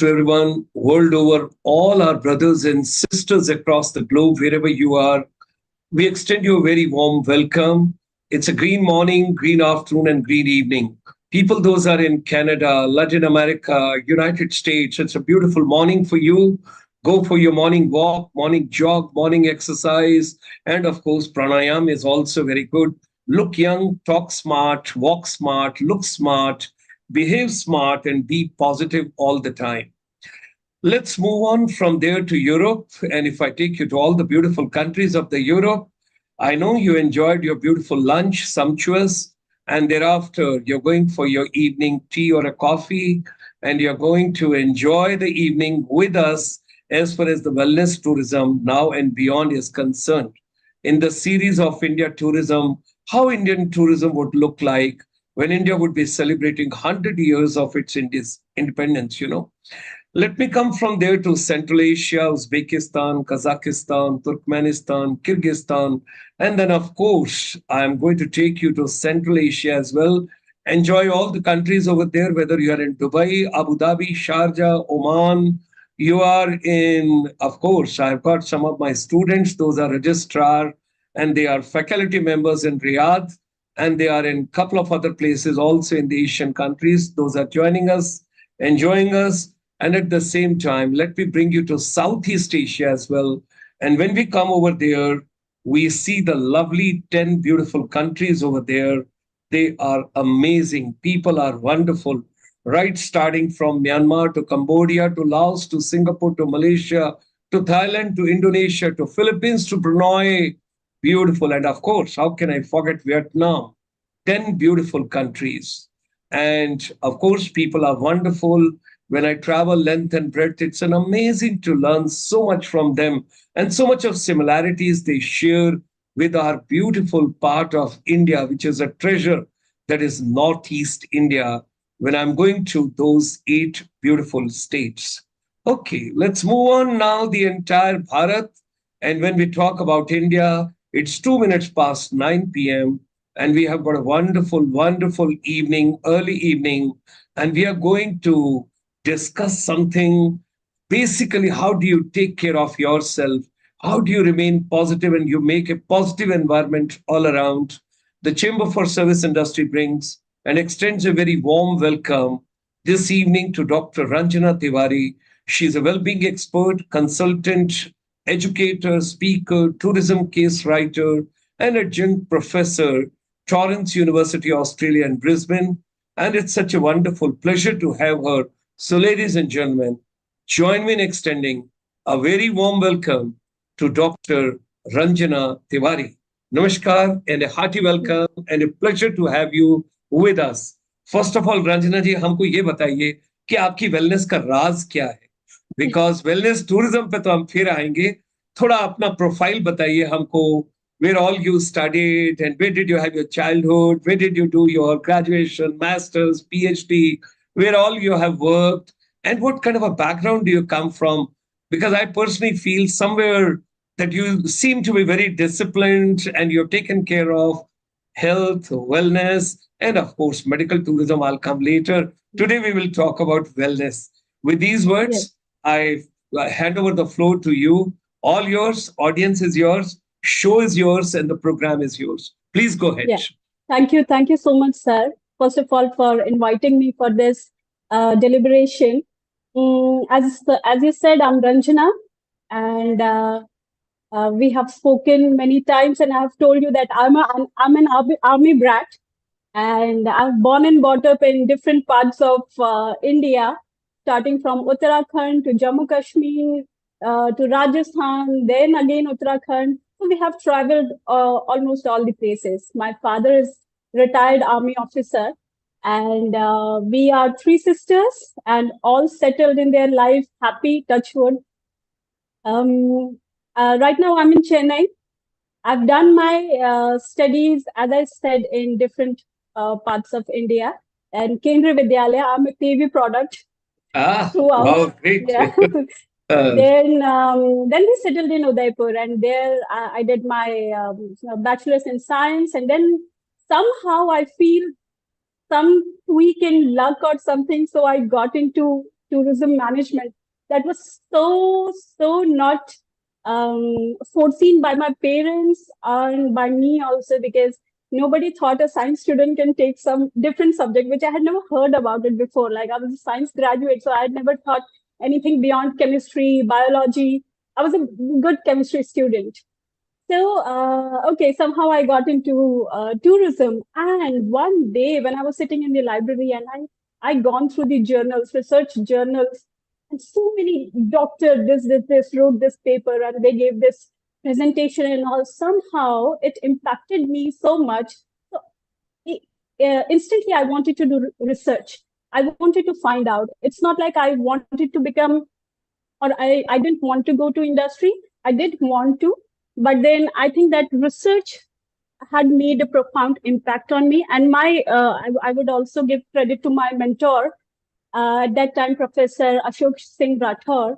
to everyone world over, all our brothers and sisters across the globe, wherever you are. We extend you a very warm welcome. It's a green morning, green afternoon, and green evening. People, those are in Canada, Latin America, United States, it's a beautiful morning for you. Go for your morning walk, morning jog, morning exercise. And of course, pranayam is also very good. Look young, talk smart, walk smart, look smart, behave smart, and be positive all the time. Let's move on from there to Europe. And if I take you to all the beautiful countries of the Europe, I know you enjoyed your beautiful lunch, sumptuous, and thereafter you're going for your evening tea or a coffee, and you're going to enjoy the evening with us as far as the wellness tourism now and beyond is concerned. In the series of India tourism, how Indian tourism would look like when India would be celebrating 100 years of its independence. Let me come from there to Central Asia, Uzbekistan, Kazakhstan, Turkmenistan, Kyrgyzstan, and then, of course, I'm going to take you to Central Asia as well. Enjoy all the countries over there, whether you are in Dubai, Abu Dhabi, Sharjah, Oman. You are in, of course, I've got some of my students, those are registrar, and they are faculty members in Riyadh, and they are in a couple of other places also in the Asian countries. Those are joining us, enjoying us. And at the same time, let me bring you to Southeast Asia as well. And when we come over there, we see the lovely 10 beautiful countries over there. They are amazing. People are wonderful, right? Starting from Myanmar to Cambodia to Laos to Singapore to Malaysia to Thailand to Indonesia to Philippines to Brunei. Beautiful. And of course, how can I forget Vietnam? 10 beautiful countries. And of course, people are wonderful. When I travel length and breadth, it's an amazing to learn so much from them and so much of similarities they share with our beautiful part of India, which is a treasure that is Northeast India, when I'm going to those 8 beautiful states. Okay, let's move on now, the entire Bharat. And when we talk about India, it's 2 minutes past 9 p.m. And we have got a wonderful, wonderful evening, early evening. And we are going to discuss something. Basically, how do you take care of yourself? How do you remain positive and you make a positive environment all around? The Chamber for Service Industry brings and extends a very warm welcome this evening to Dr. Ranjana Tiwari. She's a well-being expert, consultant, educator, speaker, tourism case writer, and adjunct professor, Torrens University, Australia, in Brisbane. And it's such a wonderful pleasure to have her. So, ladies and gentlemen, join me in extending a very warm welcome to Dr. Ranjana Tiwari. Namaskar and a hearty welcome and a pleasure to have you with us. First of all, Ranjana ji, हमको ये बताइए कि आपकी wellness का राज क्या है? Because wellness tourism पे तो हम फिर आएंगे. थोड़ा अपना प्रोफाइल बताइए हमको. Where all you studied and where did you have your childhood? Where did you do your graduation, master's, PhD? Where all you have worked? And what kind of a background do you come from? Because I personally feel somewhere that you seem to be very disciplined and you're taken care of health, wellness, and of course, medical tourism. I'll come later. Today, we will talk about wellness. With these Yes. words, I hand over the floor to you. All yours, audience is yours, show is yours, and the program is yours. Please go ahead. Yeah. Thank you. Thank you so much, sir. First of all, for inviting me for this deliberation. As you said, I'm Ranjana, and we have spoken many times, and I have told you that I'm an army brat, and I'm born and brought up in different parts of India, starting from Uttarakhand to Jammu Kashmir to Rajasthan, then again Uttarakhand. So we have traveled almost all the places. My father is retired army officer, and we are 3 sisters, and all settled in their life, happy, touch wood. Right now, I'm in Chennai. I've done my studies, as I said, in different parts of India. And Kendriya Vidyalaya, I'm a TV product throughout. Wow, great. Yeah. Then we settled in Udaipur, and there I did my bachelor's in science. And then somehow I feel some tweak in luck or something, so I got into tourism management that was so not foreseen by my parents and by me also, because nobody thought a science student can take some different subject, which I had never heard about it before. Like, I was a science graduate, so I had never thought anything beyond chemistry, biology. I was a good chemistry student. So, okay, somehow I got into tourism. And one day when I was sitting in the library and I gone through the journals, research journals, and so many doctor this wrote this paper and they gave this presentation and all. Somehow it impacted me so much. So instantly I wanted to do research. I wanted to find out. It's not like I wanted to become, or I didn't want to go to industry. I did want to, but then I think that research had made a profound impact on me. And I would also give credit to my mentor at that time, Professor Ashok Singh Rathore.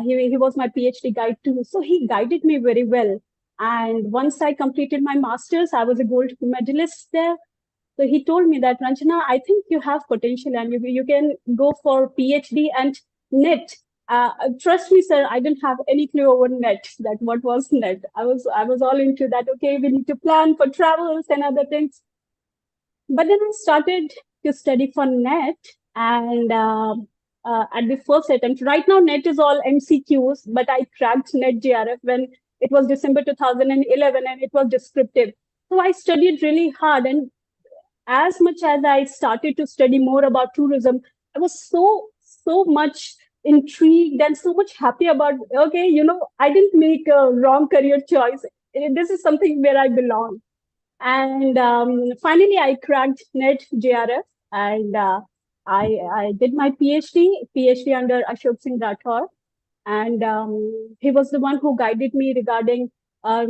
He was my PhD guide too. So he guided me very well. And once I completed my master's, I was a gold medalist there. So he told me that, Ranjana, I think you have potential and you can go for PhD and NET. Trust me, sir, I didn't have any clue over NET, that what was NET. I was all into that. Okay, we need to plan for travels and other things. But then I started to study for NET, and at the first attempt, right now NET is all MCQs, but I cracked NET JRF when it was December 2011 and it was descriptive. So I studied really hard, and as much as I started to study more about tourism, I was so much intrigued and so much happy about, okay, I didn't make a wrong career choice. This is something where I belong. And finally, I cracked NET JRF, and I did my PhD under Ashok Singh Rathore. And he was the one who guided me regarding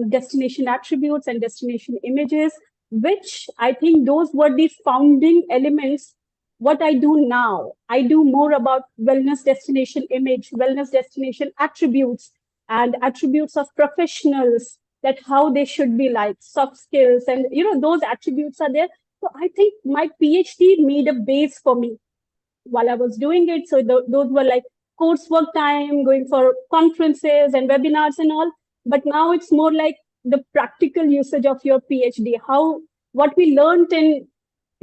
destination attributes and destination images, which I think those were the founding elements. What I do now, I do more about wellness destination image, wellness destination attributes, and attributes of professionals, that how they should be, like soft skills, and those attributes are there. So I think my PhD made a base for me while I was doing it. So those were like coursework time, going for conferences and webinars and all. But now it's more like the practical usage of your PhD, what we learned in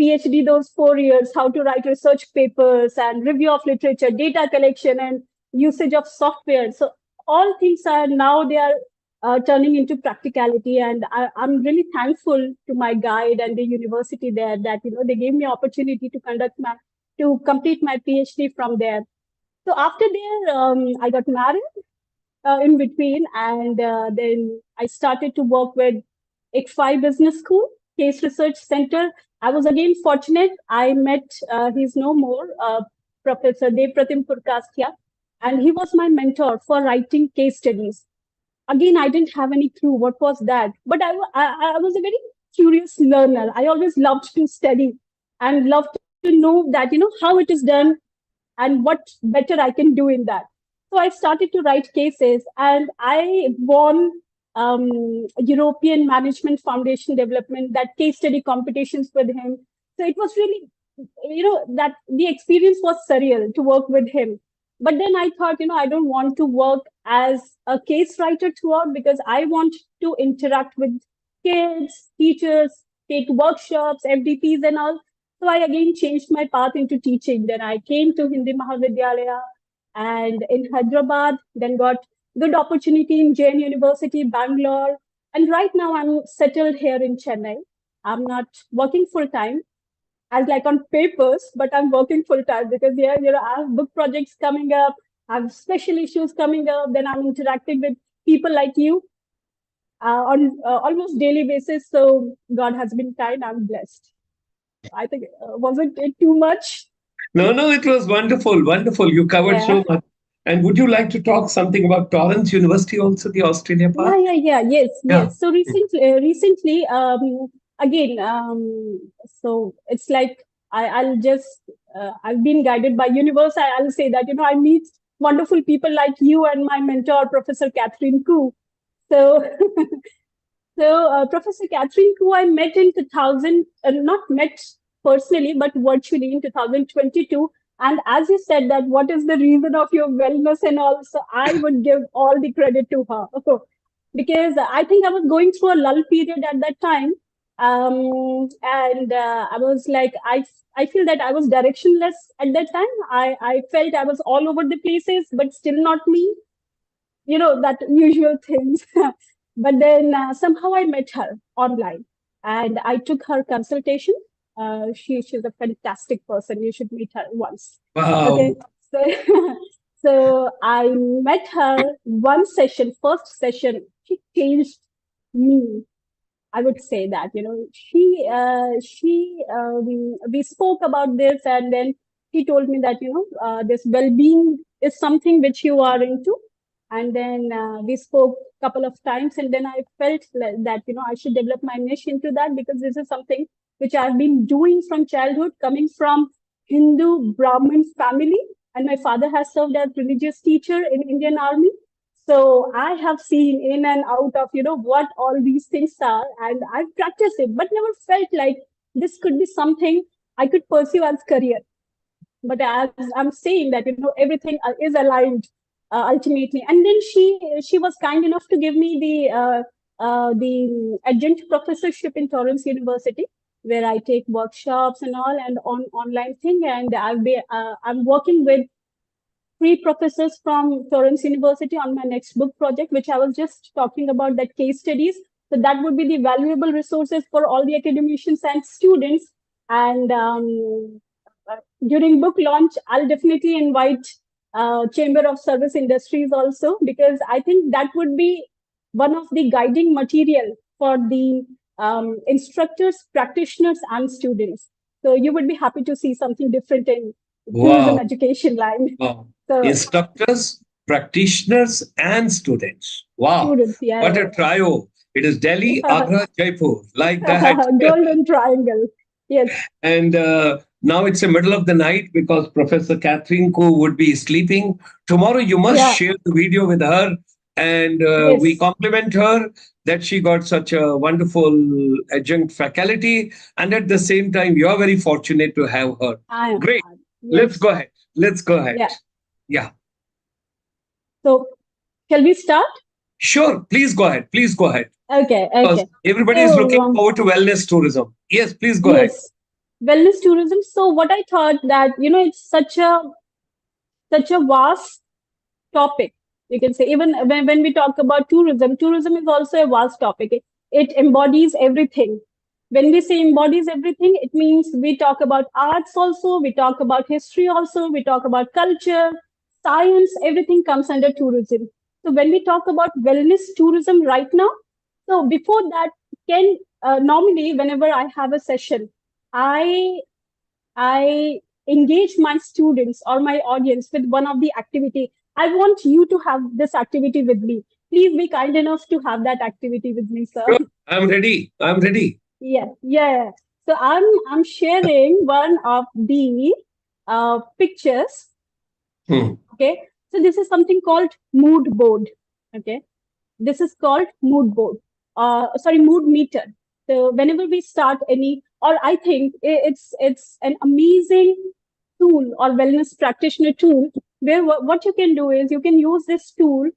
PhD those 4 years, how to write research papers and review of literature, data collection, and usage of software. So all things are now, they are turning into practicality. And I'm really thankful to my guide and the university there that, they gave me opportunity to complete my PhD from there. So after there, I got married in between, and then I started to work with ICFI Business School, Case Research Center. I was again fortunate. I met, he's no more, Professor Dev Pratim Purkastia, and he was my mentor for writing case studies. Again, I didn't have any clue what was that, but I was a very curious learner. I always loved to study and loved to know that, how it is done and what better I can do in that. So I started to write cases, and I won European Management Foundation Development, that case study competitions with him. So it was really, that the experience was surreal to work with him. But then I thought, I don't want to work as a case writer throughout, because I want to interact with kids, teachers, take workshops, FDPs and all. So I again changed my path into teaching. Then I came to Hindi Mahavidyalaya and in Hyderabad, then got good opportunity in Jain University, Bangalore. And right now I'm settled here in Chennai. I'm not working full time as like on papers, but I'm working full time because I have book projects coming up, I have special issues coming up. Then I'm interacting with people like you on almost daily basis. So God has been kind. I'm blessed. I think, wasn't it too much? No, it was wonderful, wonderful. You covered so much. And would you like to talk something about Torrens University, also the Australia part? Yes. So recently, again, so it's like I'll just I've been guided by universe. I'll say that I meet wonderful people like you and my mentor, Professor Catherine Koo. So Professor Catherine Koo, I met in 2000, not met personally, but virtually in 2022 And as you said that, what is the reason of your wellness and all? So I would give all the credit to her because I think I was going through a lull period at that time. And I was like, I feel that I was directionless at that time. I felt I was all over the places, but still not me, that usual things. But then somehow I met her online and I took her consultation. She's a fantastic person. You should meet her once. Okay. Wow. So, so I met her one session, first session. She changed me. I would say that, we spoke about this, and then he told me that, this well-being is something which you are into. And then we spoke a couple of times, and then I felt that, I should develop my niche into that, because this is something which I've been doing from childhood, coming from Hindu Brahmin family. And my father has served as religious teacher in Indian Army. So I have seen in and out of, what all these things are, and I've practiced it, but never felt like this could be something I could pursue as career. But as I'm saying that, everything is aligned ultimately. And then she was kind enough to give me the adjunct professorship in Torrance University, where I take workshops and all, and online thing. And I'm working with 3 professors from Torrance University on my next book project, which I was just talking about, that case studies. So that would be the valuable resources for all the academicians and students. And during book launch, I'll definitely invite Chamber of Service Industries also, because I think that would be one of the guiding material for the instructors, practitioners, and students. So you would be happy to see something different in tourism Wow. education line. Wow. So Instructors, practitioners, and students. Wow. students, What yeah, a trio. It is Delhi, yeah. Agra, Jaipur, like that. Golden triangle. Yes. And now it's the middle of the night because Professor Catherine Ko would be sleeping. Tomorrow, you must Yeah. share the video with her. And we Yes. compliment her that she got such a wonderful adjunct faculty. And at the same time, you're very fortunate to have her. I am. Great. Let's Yes. go ahead. Let's go ahead. Yeah. Yeah. So shall we start? Sure. Please go ahead. Please go ahead. Okay. Because Okay. everybody is So looking forward to wellness tourism. Yes, please go ahead. yes, wellness tourism. So what I thought that, it's such a vast topic. You can say, even when we talk about tourism is also a vast topic. It embodies everything. When we say embodies everything, it means we talk about arts also, we talk about history also, we talk about culture, science, everything comes under tourism. So when we talk about wellness tourism right now, so before that, can normally whenever I have a session, I I engage my students or my audience with one of the activity. I want you to have this activity with me. Please be kind enough to have that activity with me, sir. Sure. I'm ready. I'm ready. Yeah, yeah. So I'm sharing one of the pictures. Hmm. Okay. So this is something called mood board. Okay. This is called mood board. Sorry, mood meter. So whenever we start any, or I think it's an amazing tool or wellness practitioner tool, where what you can do is you can use this tool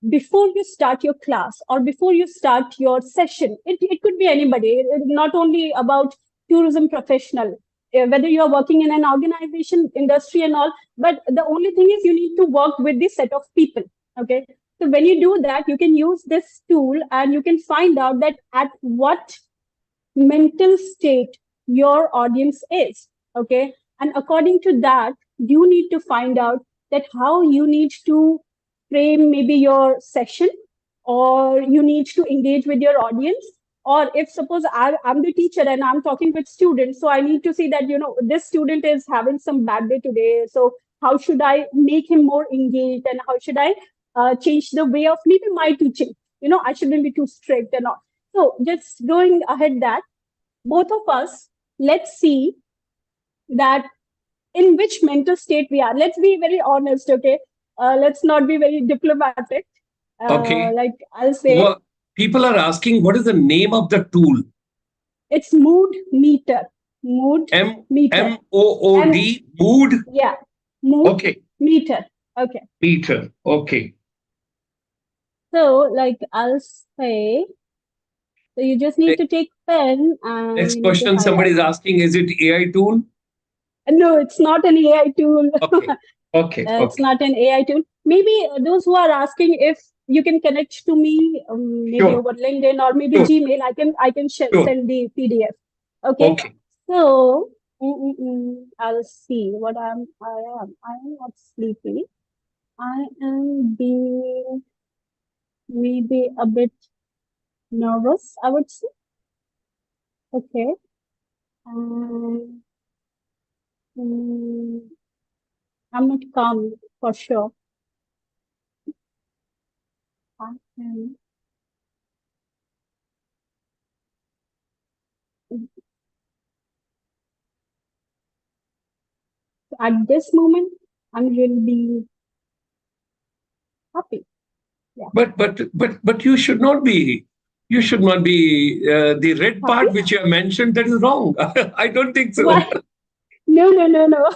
before you start your class or before you start your session. It could be anybody, not only about tourism professional, whether you're working in an organization, industry and all, but the only thing is you need to work with this set of people. Okay. So when you do that, you can use this tool and you can find out that at what mental state your audience is. Okay. And according to that, you need to find out that how you need to frame maybe your session, or you need to engage with your audience. Or if suppose I'm the teacher and I'm talking with students, so I need to see that, this student is having some bad day today. So how should I make him more engaged, and how should I change the way of maybe my teaching? I shouldn't be too strict and all. So just going ahead that both of us, let's see that in which mental state we are. Let's be very honest, okay? Let's not be very diplomatic. Okay. Like I'll say, People are asking what is the name of the tool? it's mood meter. Mood M meter. MOOD, mood. Yeah, mood Okay, meter. Okay. meter. Okay. So, like I'll say, so you just need to take pen and Next you need to question somebody highlight. is asking, is it AI tool? No, it's not an AI tool. Okay. Okay. It's Okay. not an AI tool. Maybe those who are asking if you can connect to me, maybe Sure. over LinkedIn or maybe Sure. Gmail. I can Sure. send the PDF. Okay. Okay. So I'll see what I am. I am not sleepy. I am being maybe a bit nervous, I would say. Okay. Um, mm, I'm not calm for sure. I am, at this moment, I'm really being happy. Yeah. But you should not be. You should not be. The red Happy? part which you have mentioned, that is wrong. I don't think so. Why? No.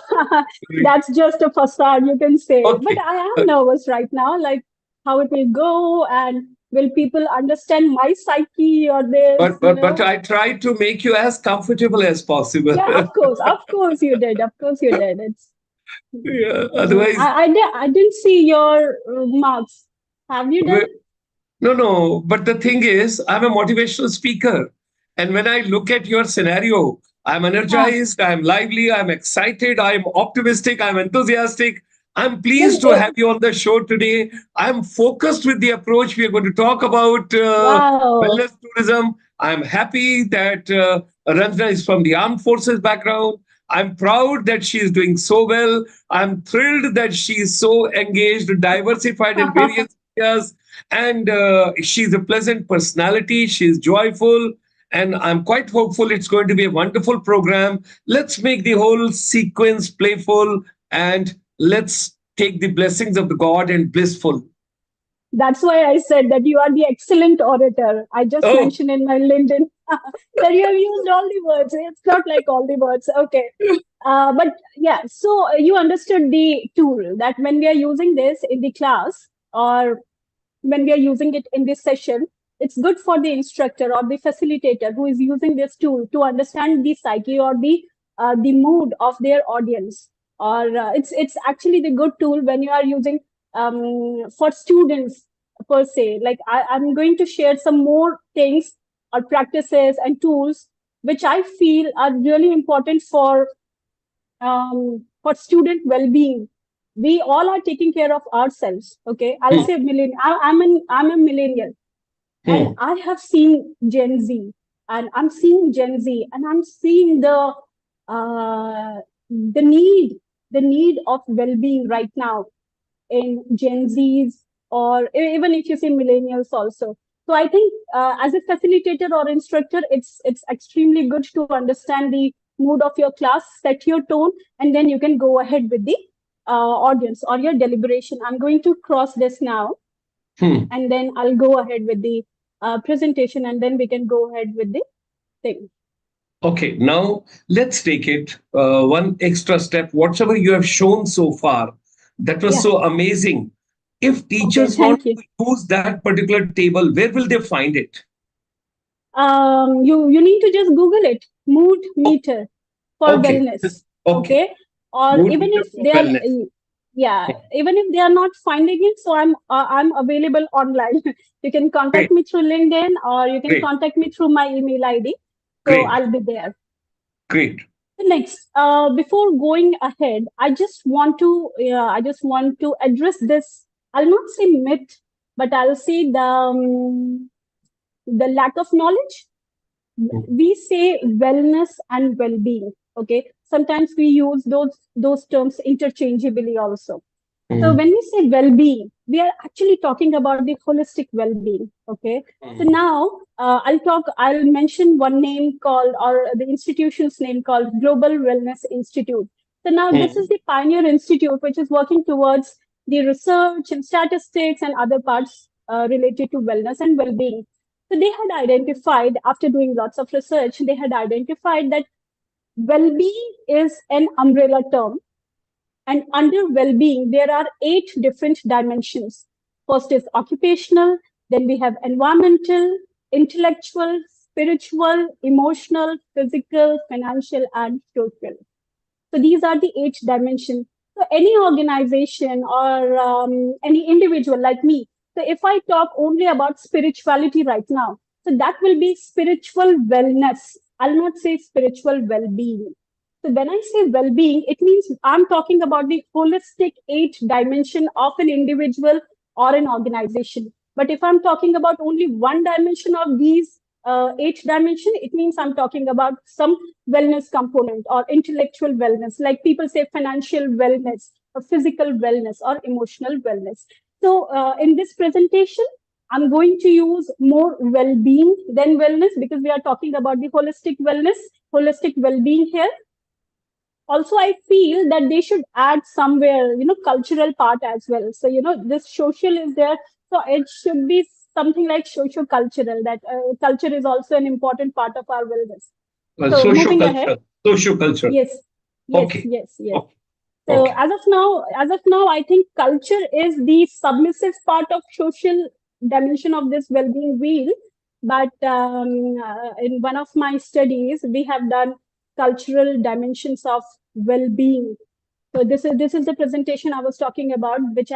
That's just a facade, you can say. But Okay. I am nervous right now, like how it will go and will people understand my psyche or this, But I tried to make you as comfortable as possible. Yeah, of course you did. Of course you did. It's Yeah. Otherwise, I didn't see your marks. Have you done? no, no. But the thing is, I'm a motivational speaker. And when I look at your scenario, I'm Ah, energized, I'm lively, I'm excited, I'm optimistic, I'm enthusiastic. I'm then pleased to have you on the show today. I'm focused with the approach. We are going to talk about wow. wellness tourism. I'm happy that Ranjana is from the armed forces background. I'm proud that she is doing so well. I'm thrilled that she is so engaged, diversified in various areas, and she's a pleasant personality. She's joyful, and I'm quite hopeful it's going to be a wonderful program. Let's make the whole sequence playful, and let's take the blessings of the God and blissful. That's why I said that you are the excellent orator. I just Oh, mentioned in my LinkedIn that you have used all the words. It's not like all the words. Okay. But yeah, so you understood the tool that when we are using this in the class or when we are using it in this session, it's good for the instructor or the facilitator who is using this tool to understand the psyche or the mood of their audience. Or it's actually the good tool when you are using for students per se. Like I'm going to share some more things or practices and tools which I feel are really important for student well-being. We all are taking care of ourselves. Okay, I'll hmm, say millennial. I'm a millennial, and hmm, I have seen Gen Z, and I'm seeing Gen Z, and I'm seeing uh, the need of well-being right now in Gen Zs, or even if you say millennials also. So I think as a facilitator or instructor, it's extremely good to understand the mood of your class, set your tone, and then you can go ahead with the audience or your deliberation. I'm going to cross this now, hmm. and then I'll go ahead with the presentation, and then we can go ahead with the thing. Okay, now let's take it one extra step. Whatever you have shown so far, that was Yeah. so amazing. If Okay. teachers want Thank you. to use that particular table, where will they find it? You need to just Google it. Mood O- meter for Okay, wellness. okay. Okay. Or Mood even meter if for they are, wellness. yeah, Hmm. even if they are not finding it, so I'm available online. You can contact Great, me through LinkedIn or you can great, contact me through my email ID. So great, I'll be there. great. Next, before going ahead, I just want to address this. I'll not say myth, but I'll say the lack of knowledge. Hmm, We say wellness and well-being. Okay, sometimes we use those terms interchangeably also. So hmm, when we say well-being, we are actually talking about the holistic well-being. Okay. So hmm, now I'll mention one name called, or the institution's name called Global Wellness Institute. So now this hmm, is the pioneer institute which is working towards the research and statistics and other parts related to wellness and well-being. So they had identified, after doing lots of research, they had identified that well-being is an umbrella term. And under well-being, there are 8 different dimensions. First is occupational, then we have environmental, intellectual, spiritual, emotional, physical, financial, and social. So these are the 8 dimensions. So any organization or any individual like me, so if I talk only about spirituality right now, so that will be spiritual wellness. I'll not say spiritual well-being. So when I say well-being, it means I'm talking about the holistic 8 dimension of an individual or an organization. But if I'm talking about only one dimension of these 8 dimension, it means I'm talking about some wellness component or intellectual wellness, like people say financial wellness or physical wellness or emotional wellness. So in this presentation, I'm going to use more well-being than wellness because we are talking about the holistic wellness, holistic well-being here. Also, I feel that they should add somewhere, cultural part as well. So, this social is there. So it should be something like socio-cultural, that culture is also an important part of our wellness. So moving ahead. Social culture. Yes, yes, Okay. yes, yes. Okay. So Okay. as of now, I think culture is the submissive part of social dimension of this well-being wheel. But in one of my studies, we have done cultural dimensions of well-being. So this is the presentation I was talking about, which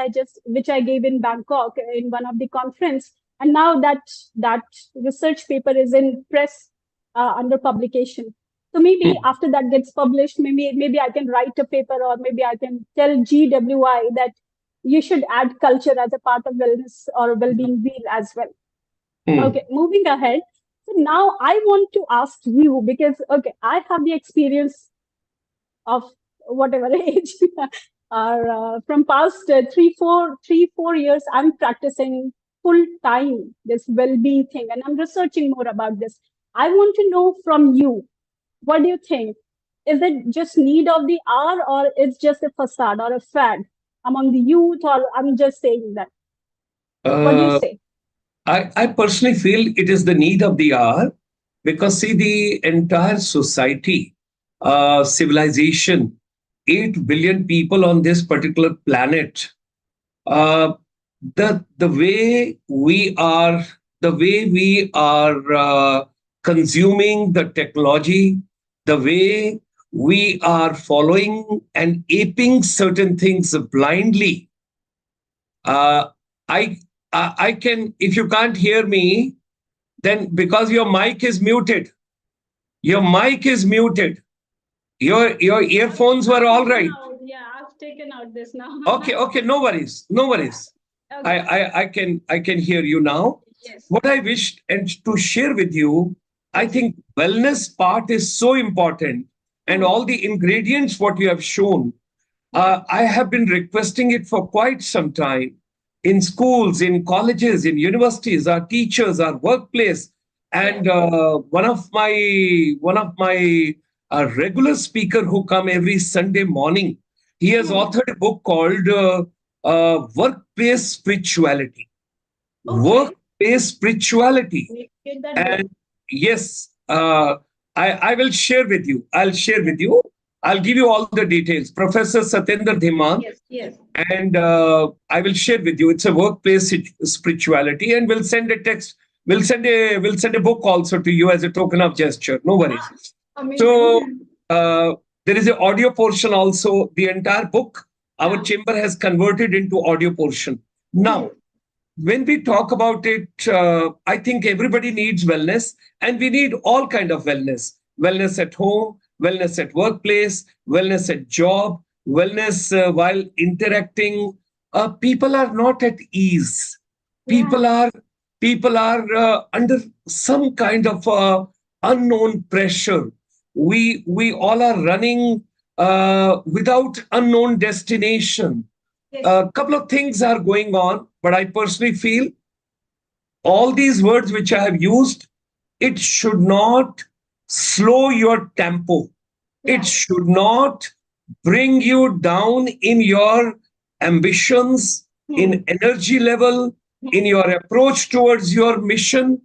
I gave in Bangkok in one of the conference, and now that research paper is in press under publication. So maybe after that gets published, maybe I can write a paper, or maybe I can tell GWI that you should add culture as a part of wellness or well-being wheel as well. Okay, moving ahead. So now I want to ask you, because okay, I have the experience of whatever age, or from past 3-4 years, I'm practicing full time this well-being thing, and I'm researching more about this. I want to know from you, what do you think? Is it just need of the hour, or it's just a facade or a fad among the youth, or I'm just saying that? What do you say? I personally feel it is the need of the hour because, see, the entire society, civilization, 8 billion people on this particular planet, uh, the way we are, consuming the technology, the way we are following and aping certain things blindly. Uh, I I can, if you can't hear me, then because your mic is muted. Your mic is muted. Your earphones were all right. Yeah, I've taken out this now. Okay, no worries, no worries. Okay. I can hear you now. Yes. What I wished and to share with you, I think wellness part is so important, and all the ingredients what you have shown, I have been requesting it for quite some time in schools, in colleges, in universities, our teachers, our workplace, and one of my regular speaker who come every Sunday morning. He has authored a book called Workplace Spirituality. Okay. Workplace Spirituality. Get that And yes, I will share with you. I'll share with you. I'll give you all the details. Professor Satyendra Dhiman. Yes, yes. And I will share with you. It's a workplace spirituality, and we'll send a text. We'll send a book also to you as a token of gesture. No worries. Amazing. So there is an audio portion also. The entire book, our Yeah. chamber has converted into audio portion. Now, when we talk about it, I think everybody needs wellness, and we need all kind of wellness. Wellness at home, wellness at workplace, wellness at job, wellness while interacting. People are not at ease. People are under some kind of unknown pressure. We all are running without unknown destination. A couple of things are going on, but I personally feel all these words which I have used, it should not slow your tempo. It should not bring you down in your ambitions, in energy level, in your approach towards your mission.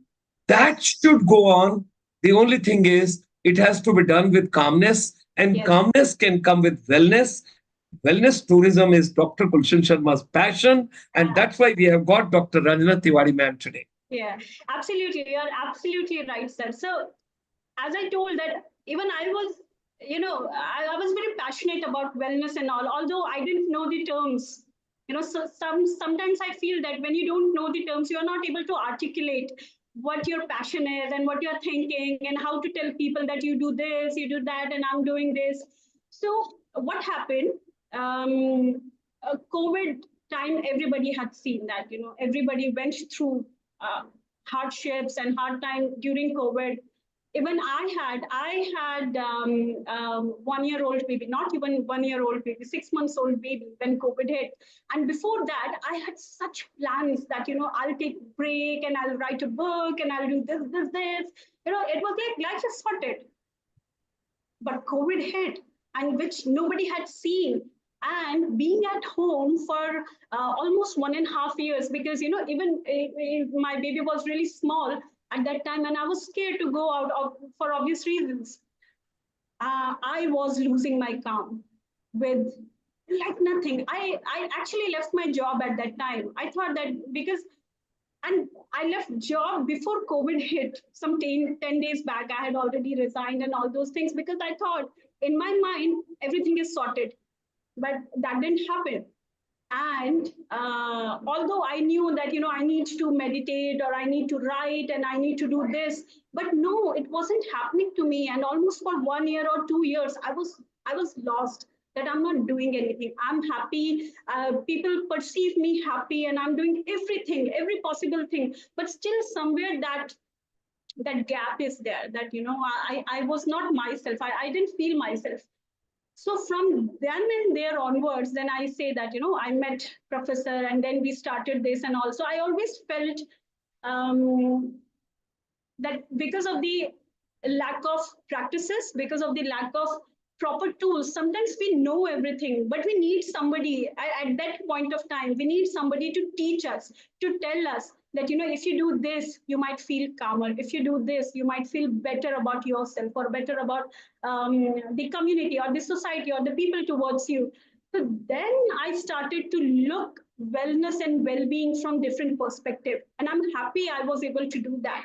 That should go on. The only thing is, It has to be done with calmness, and Yes. calmness can come with wellness. Wellness tourism is Dr. Kulshan Sharma's passion, and that's why we have got Dr. Ranjana Tiwari ma'am today. Yeah, absolutely. You're absolutely right, sir. So, as I told that, even I was, I was very passionate about wellness and all, although I didn't know the terms. So sometimes I feel that when you don't know the terms, you're not able to articulate what your passion is and what you're thinking and how to tell people that you do this, you do that, and I'm doing this. So what happened? COVID time, everybody had seen that, everybody went through uh, hardships and hard time during COVID. Even I had 1 year old baby, not even 1 year old baby, 6 months old baby when COVID hit. And before that, I had such plans that, I'll take break and I'll write a book and I'll do this. It was like life is sorted. But COVID hit, and which nobody had seen. And being at home for almost 1.5 years, because even my baby was really small at that time, and I was scared to go out for obvious reasons. I was losing my calm with like nothing. I actually left my job at that time. I thought that because and I left job before COVID hit. Some 10 days back, I had already resigned and all those things because I thought in my mind, everything is sorted. But that didn't happen. And although I knew that, I need to meditate or I need to write and I need to do this, but no, it wasn't happening to me. And almost for 1 year or 2 years, I was lost that I'm not doing anything. I'm happy. People perceive me happy and I'm doing everything, every possible thing. But still somewhere that gap is there that, I was not myself. I didn't feel myself. So from then and there onwards, then I say that, I met professor and then we started this. And also I always felt that because of the lack of practices, because of the lack of proper tools, sometimes we know everything, but we need somebody at that point of time, we need somebody to teach us, to tell us that, if you do this, you might feel calmer. If you do this, you might feel better about yourself or better about the community or the society or the people towards you. So then I started to look wellness and well-being from different perspective. And I'm happy I was able to do that.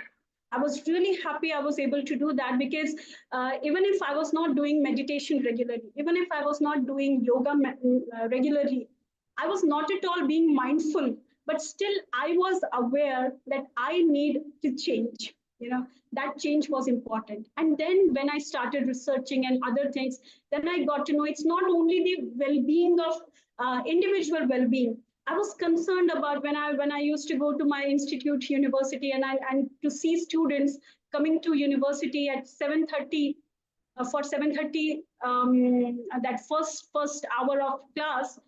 I was really happy I was able to do that because even if I was not doing meditation regularly, even if I was not doing yoga regularly, I was not at all being mindful, but still I was aware that I need to change. That change was important. And then when I started researching and other things, then I got to know it's not only the well-being of individual well-being. I was concerned about when I used to go to my institute, university, and to see students coming to university at 7:30 for 7:30 that first hour of class,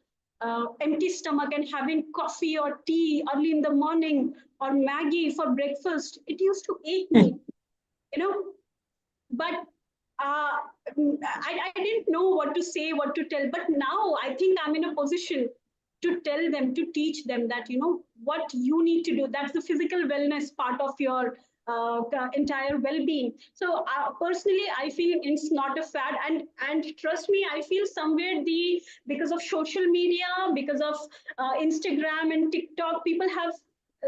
empty stomach and having coffee or tea early in the morning or Maggie for breakfast. It used to ache me, but I didn't know what to say, what to tell. But now I think I'm in a position to tell them, to teach them that, what you need to do. That's the physical wellness part of your entire well-being. So personally, I feel it's not a fad. And trust me, I feel somewhere because of social media, because of Instagram and TikTok, people have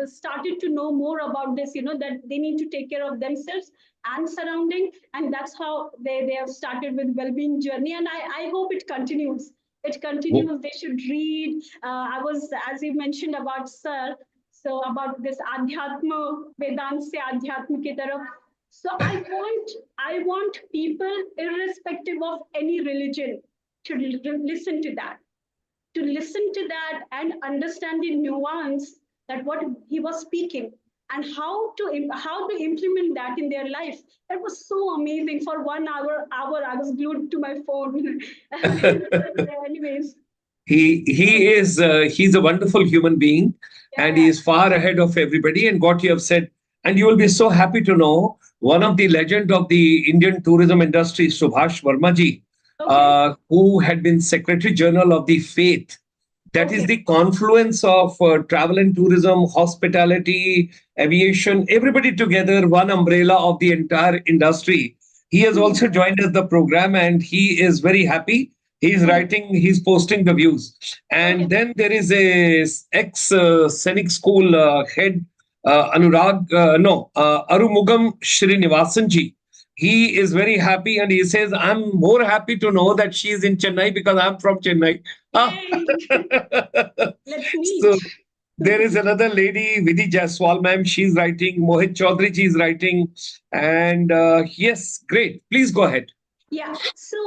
started to know more about this, that they need to take care of themselves and surrounding. And that's how they have started with well-being journey. And I hope it continues. It continues. They should read. I was, as you mentioned about sir, so about this adhyatma, Vedant se adhyatma ki taraf. So I want people, irrespective of any religion, to listen to that and understand the nuance that what he was speaking and how to implement that in their life. That was so amazing. For 1 hour I was glued to my phone. Anyways. He's a wonderful human being, and he Yeah. is far ahead of everybody. And what you have said, and you will be so happy to know, one of the legend of the Indian tourism industry, Subhash Verma, Okay. who had been Secretary General of the Faith. That is Okay. the confluence of travel and tourism, hospitality, aviation, everybody together, one umbrella of the entire industry. He has Hmm. also joined us the program and he is very happy. He's Hmm. writing, he's posting the views. And Okay. then there is a ex Scenic School head, Anurag, no, Arumugam Srinivasanji. He is very happy and he says, I'm more happy to know that she is in Chennai because I'm from Chennai. Ah. Yay! Let's So meet. there is another lady, Vidhi Jaiswal, ma'am. She's writing. Mohit Chaudhary ji is writing. And yes, great. Please go ahead. Yeah. So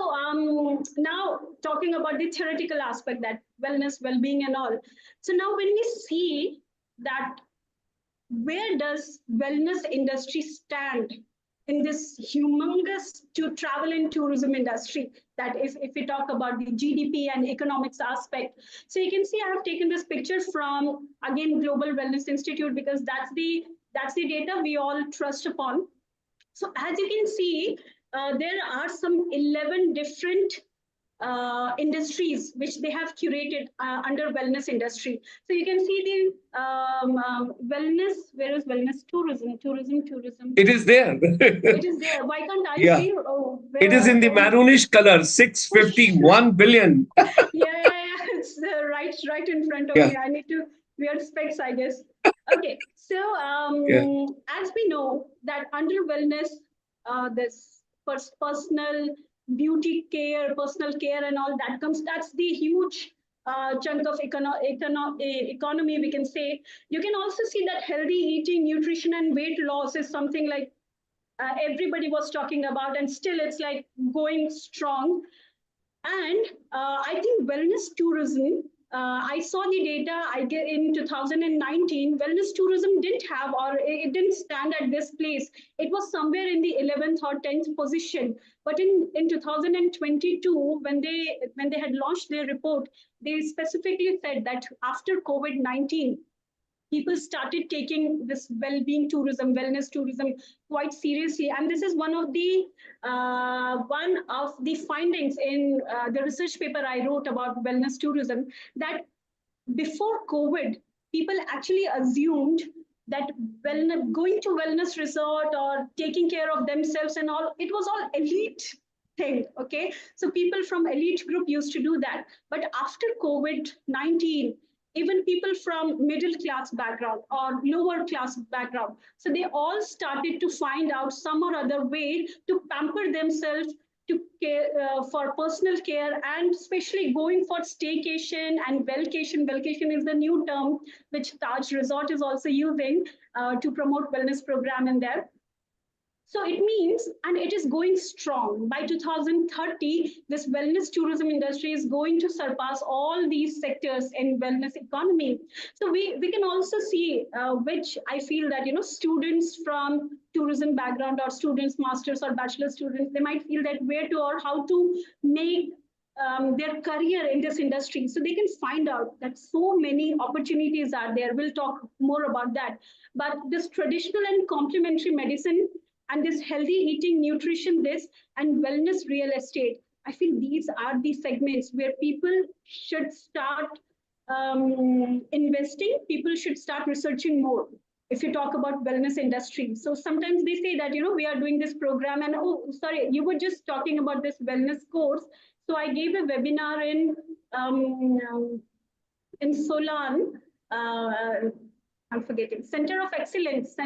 now talking about the theoretical aspect, that wellness, well-being, and all. So now when we see that, where does wellness industry stand in this humongous to travel and tourism industry? That if we talk about the GDP and economics aspect, so you can see I have taken this picture from, again, Global Wellness Institute, because that's the data we all trust upon. So as you can see, there are some 11 different industries which they have curated under wellness industry. So you can see the wellness. Where is wellness? Tourism, tourism, tourism. It is there. It is there. Why can't I Yeah. see? Oh, It is where? in the Oh, maroonish color, 651 billion. yeah, it's right in front of Yeah. me. I need to wear specs, I guess. Okay, so Yeah. as we know that under wellness, this personal beauty care, personal care, and all that comes. That's the huge chunk of economy, we can say. You can also see that healthy eating, nutrition, and weight loss is something like everybody was talking about, and still it's like going strong. And I think wellness tourism, I saw the data I get in 2019, wellness tourism didn't have, or it didn't stand at this place. It was somewhere in the 11th or 10th position. But in 2022, when they had launched their report, they specifically said that after COVID-19, people started taking this well-being tourism, wellness tourism quite seriously. And this is one of the findings in the research paper I wrote about wellness tourism, that before COVID, people actually assumed that going to wellness resort or taking care of themselves and all, it was all elite thing. Okay, so people from elite group used to do that. But after COVID-19, even people from middle class background or lower class background, so they all started to find out some or other way to pamper themselves, to care for personal care, and especially going for staycation and vacation. Vacation is the new term which Taj Resort is also using to promote wellness program in there. So it means, and it is going strong. By 2030, this wellness tourism industry is going to surpass all these sectors in wellness economy. So we can also see which I feel that, students from tourism background, or students, masters or bachelor students, they might feel that where to or how to make their career in this industry. So they can find out that so many opportunities are there. We'll talk more about that. But this traditional and complementary medicine, and this healthy eating, nutrition, this, and wellness real estate, I feel these are the segments where people should start investing. People should start researching more if you talk about wellness industry. So sometimes they say that, we are doing this program, and oh, sorry, you were just talking about this wellness course. So I gave a webinar in Solan. Uh, I'm forgetting. Center of Excellence,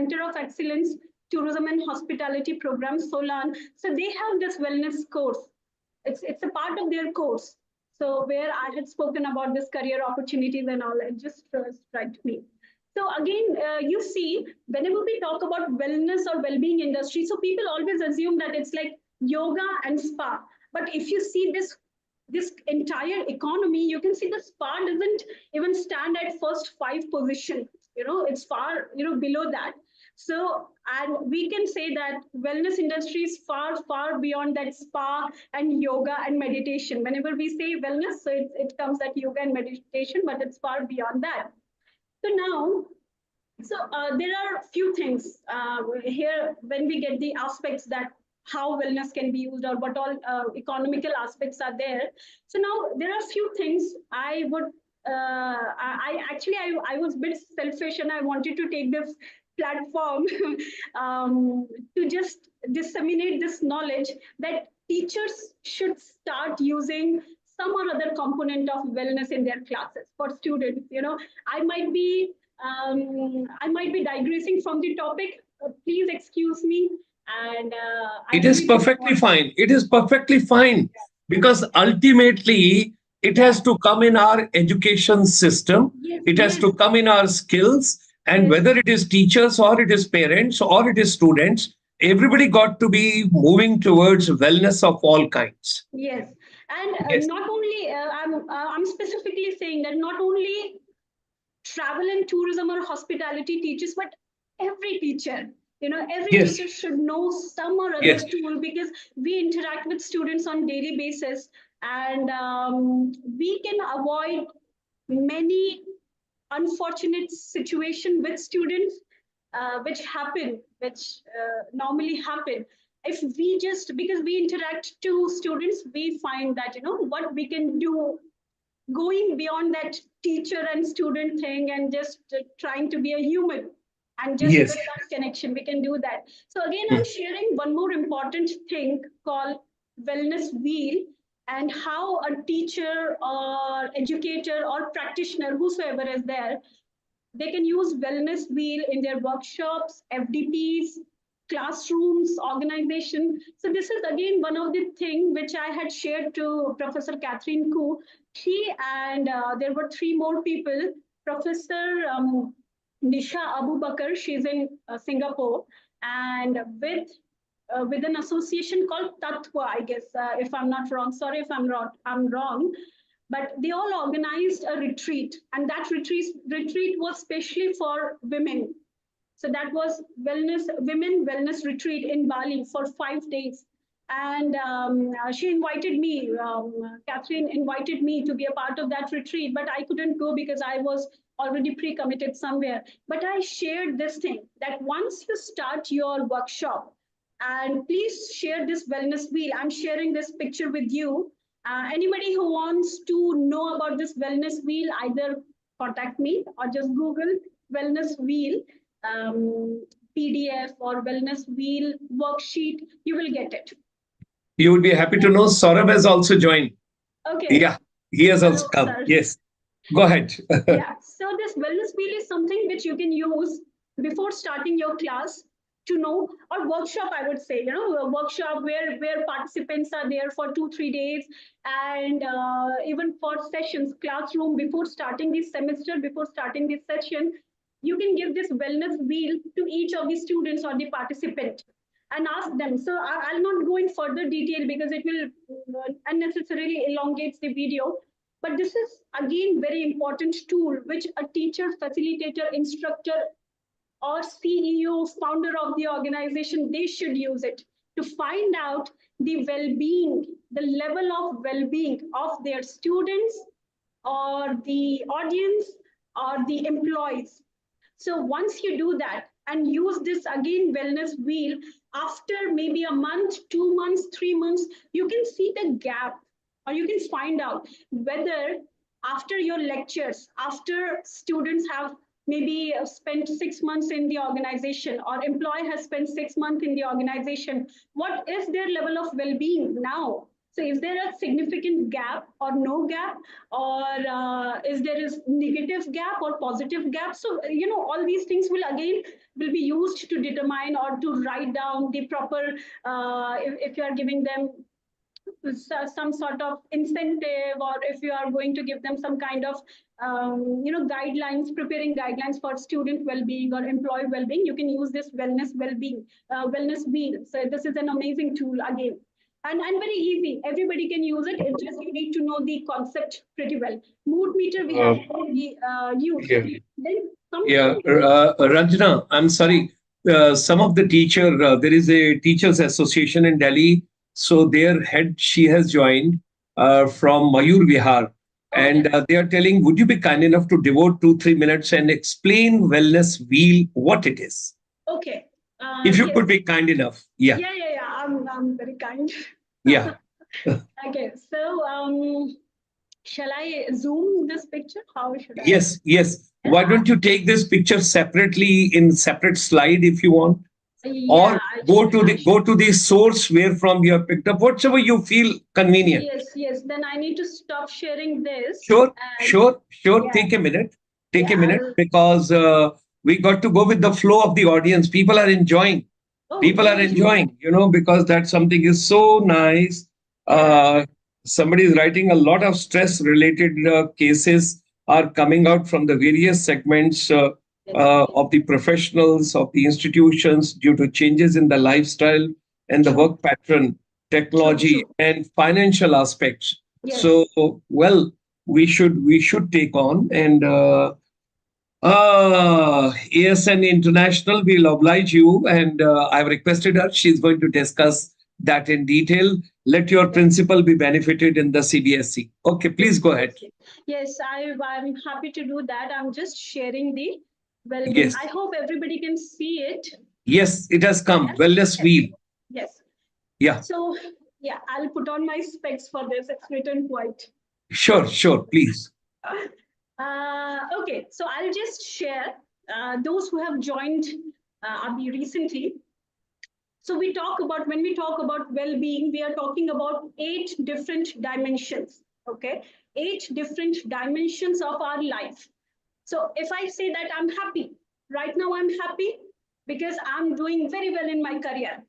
Tourism and Hospitality Program, Solan. So they have this wellness course. It's a part of their course. So where I had spoken about this career opportunities and all, it just struck me. So again, you see, whenever we talk about wellness or well-being industry, so people always assume that it's like yoga and spa. But if you see this entire economy, you can see the spa doesn't even stand at first five position. It's far, below that. So, and we can say that wellness industry is far, far beyond that spa and yoga and meditation. Whenever we say wellness, so it comes at yoga and meditation, but it's far beyond that. So now, there are a few things here when we get the aspects that how wellness can be used, or what all economical aspects are there. So now there are a few things I would. I actually I was a bit selfish and I wanted to take this platform to just disseminate this knowledge that teachers should start using some or other component of wellness in their classes for students. I might be I might be digressing from the topic. Please excuse me. And I It is really don't perfectly want. fine. It is perfectly fine because ultimately it Yeah. has to come in our education system. Yes. It has Yes. to come in our skills. And Yes. whether it is teachers or it is parents or it is students, everybody got to be moving towards wellness of all kinds. Yes, and Yes. not only I'm specifically saying that not only travel and tourism or hospitality teachers, but every teacher. Every Yes. teacher should know some or other Yes. tool because we interact with students on daily basis, and we can avoid many unfortunate situation with students which normally happen if we just because we interact to students we find that what we can do going beyond that teacher and student thing and just trying to be a human and just Yes. with that connection we can do that. So again I'm Mm. sharing one more important thing called wellness wheel, and how a teacher or educator or practitioner whosoever is there, they can use wellness wheel in their workshops, FDPs, classrooms, organization. So this is again one of the thing which I had shared to Professor Catherine Koo. She and there were three more people. Professor Nisha Abu Bakr, she's in Singapore, and with an association called Tatwa, I guess, if I'm not wrong. Sorry if I'm wrong, but they all organized a retreat, and that retreat was specially for women. So that was women wellness retreat in Bali for 5 days. And she invited me, Catherine invited me to be a part of that retreat, but I couldn't go because I was already pre-committed somewhere. But I shared this thing that once you start your workshop, and please share this wellness wheel. I'm sharing this picture with you. Anybody who wants to know about this wellness wheel, either contact me or just Google wellness wheel PDF or wellness wheel worksheet, you will get it. You would be happy to know Saurabh has also joined. Okay. Yeah, he has Hello, also come. sir. Yes, go ahead. Yeah. So this wellness wheel is something which you can use before starting your class to know, or workshop, I would say, a workshop where participants are there for 2 3 days, and even for sessions, classroom before starting this semester, before starting this session, you can give this wellness wheel to each of the students or the participant and ask them. So I'll not go in further detail because it will unnecessarily elongate the video, but this is again very important tool which a teacher, facilitator, instructor, or CEO, founder of the organization, they should use it to find out the well-being, the level of well-being of their students or the audience or the employees. So once you do that and use this again wellness wheel, after maybe a month, 2 months, 3 months, you can see the gap, or you can find out whether after your lectures, after students have maybe spent 6 months in the organization or employee has spent 6 months in the organization, what is their level of well-being now? So is there a significant gap or no gap, or is there is negative gap or positive gap? So all these things will be used to determine or to write down the proper, if you are giving them some sort of incentive, or if you are going to give them some kind of guidelines, preparing guidelines for student well-being or employee well-being, you can use this wellness wheel. So this is an amazing tool again, and very easy, everybody can use it. It's just you need to know the concept pretty well. Mood meter we have already used. Yeah. Then Yeah, something. Ranjana, I'm sorry. Some of the there is a teachers association in Delhi. So their head, she has joined from Mayur Vihar. Okay. And they are telling, would you be kind enough to devote 2 3 minutes and explain wellness wheel, what it is? Okay. If you Yes. could be kind enough. Yeah, Yeah. I'm very kind. yeah. Okay. So Shall I zoom this picture? How should I? Yes, yes. Why Yeah, don't you take this picture separately in separate slide if you want, yeah, or go to the source where from you have picked up, whatever you feel convenient. yes, yes. Then I need to stop sharing this Sure, and sure, sure. yeah, Take a minute. Take yeah. a minute because we got to go with the flow of the audience. People are enjoying. Oh, People are great. enjoying, because that something is so nice. Yeah. Uh, Somebody is writing a lot of stress related cases are coming out from the various segments of the professionals, of the institutions due to changes in the lifestyle and the True, work pattern, true, technology, true. and financial aspects. So, Yes. well, we should take on and ASN International will oblige you, and I've requested her. She's going to discuss that in detail. Let your Yes. principal be benefited in the CBSE. Okay, please go ahead. Yes, yes, I'm happy to do that. I'm just sharing the well-being. I Yes, hope everybody can see it. yes, it has come. Yes, Wellness yes, wheel. yes. Yeah, So yeah, I'll put on my specs for this. It's written quite. sure, sure, please. Okay, so I'll just share those who have joined Abhi recently. So when we talk about well-being, we are talking about 8 different dimensions. Okay, 8 different dimensions of our life. So if I say that I'm happy, right now I'm happy because I'm doing very well in my career.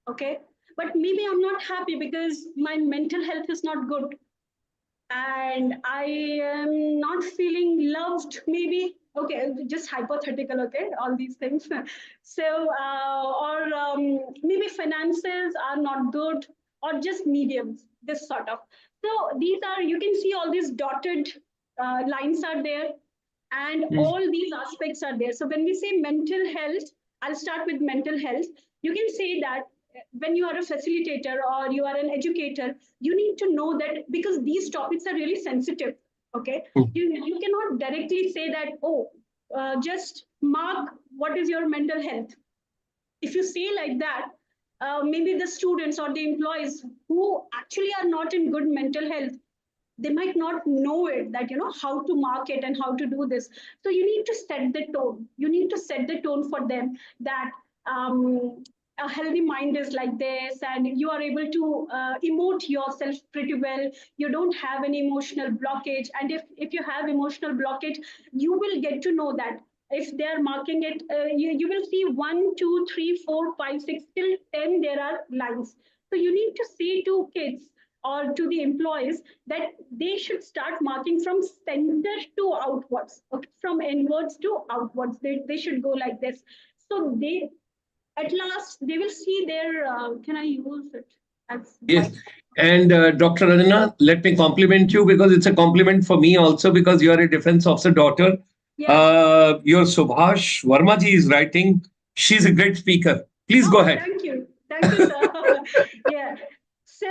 Okay. But maybe I'm not happy because my mental health is not good and I am not feeling loved, maybe. Okay, just hypothetical, okay, all these things. So, or maybe finances are not good or just mediums, this sort of. So, these are, you can see all these dotted lines are there and Mm. all these aspects are there. So when we say mental health, I'll start with mental health. You can say that when you are a facilitator or you are an educator, you need to know that because these topics are really sensitive. Okay, Mm. you cannot directly say that, oh, just mark what is your mental health. If you say like that, maybe the students or the employees who actually are not in good mental health, they might not know it, that how to market and how to do this. So you need to set the tone, you need to set the tone for them that a healthy mind is like this and you are able to emote yourself pretty well, you don't have any emotional blockage, and if you have emotional blockage, you will get to know that if they are marking it, you will see 1, 2, 3, 4, 5, 6 till 10 there are lines. So you need to say to kids or to the employees that they should start marking from center to outwards, okay? From inwards to outwards. They should go like this. So they, at last, they will see their, can I use it as Yes. white? And Dr. Anina, let me compliment you because it's a compliment for me also because you are a defense officer daughter. Yeah. Your Subhash Verma ji is writing. She's a great speaker. Please go Oh, ahead. thank you. Thank you, sir. Yeah. So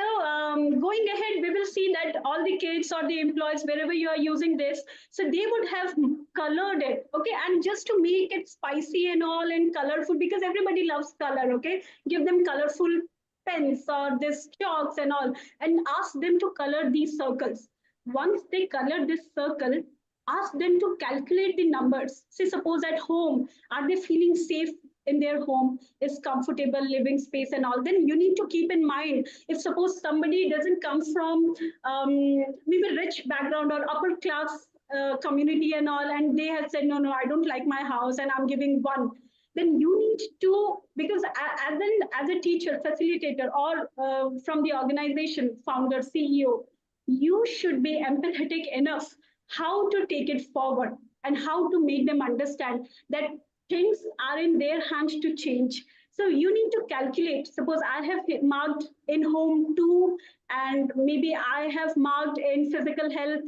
going ahead, we will see that all the kids or the employees, wherever you are using this, so they would have colored it, okay? And just to make it spicy and all and colorful, because everybody loves color, okay? Give them colorful pens or this chalks and all, and ask them to color these circles. Once they color this circle, ask them to calculate the numbers. Say, suppose at home, are they feeling safe in their home, is comfortable living space and all, then you need to keep in mind, if suppose somebody doesn't come from maybe rich background or upper class community and all, and they have said, no, no, I don't like my house and I'm giving one, then you need to, because as a teacher, facilitator, or from the organization founder, CEO, you should be empathetic enough how to take it forward and how to make them understand that things are in their hands to change. So you need to calculate. Suppose I have marked in home 2, and maybe I have marked in physical health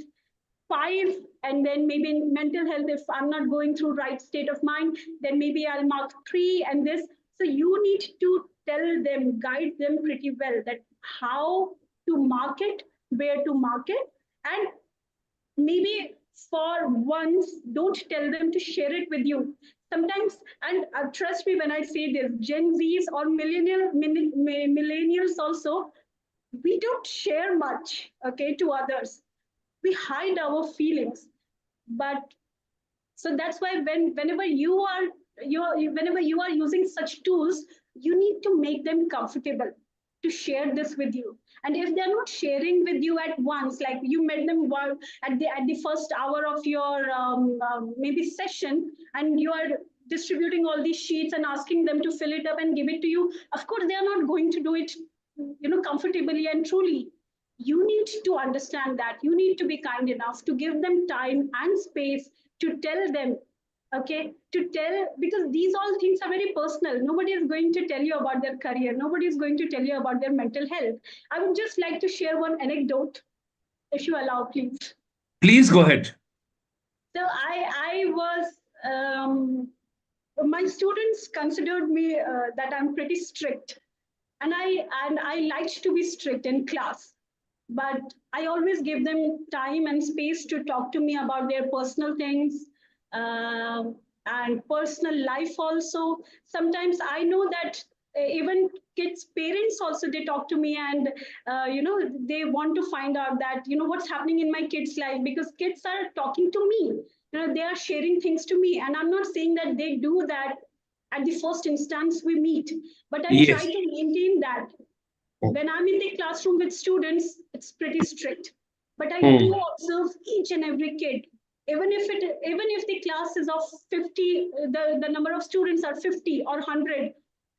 5, and then maybe in mental health, if I'm not going through right state of mind, then maybe I'll mark 3 and this. So you need to tell them, guide them pretty well that how to market, where to market, and maybe for once don't tell them to share it with you sometimes. And trust me when I say this, Gen Z's or millennials also, we don't share much, okay, to others. we hide our feelings. But so that's why whenever whenever you are using such tools, you need to make them comfortable to share this with you. And if they're not sharing with you at once, like you met them at the first hour of your maybe session, and you are distributing all these sheets and asking them to fill it up and give it to you, of course they are not going to do it, comfortably and truly. You need to understand that you need to be kind enough to give them time and space to tell them, okay, to tell, because these all things are very personal. Nobody is going to tell you about their career, nobody is going to tell you about their mental health. I would just like to share one anecdote, if you allow, please. Please go ahead. So I was my students considered me that I'm pretty strict, and I liked to be strict in class, but I always give them time and space to talk to me about their personal things, um, and personal life also. Sometimes I know that even kids' parents also, they talk to me, and they want to find out that what's happening in my kids' life, because kids are talking to me. They are sharing things to me, and I'm not saying that they do that at the first instance we meet, but I try Yes. to maintain that. When I'm in the classroom with students, it's pretty strict. But I do observe each and every kid. Even if the class is of 50, the number of students are 50 or 100,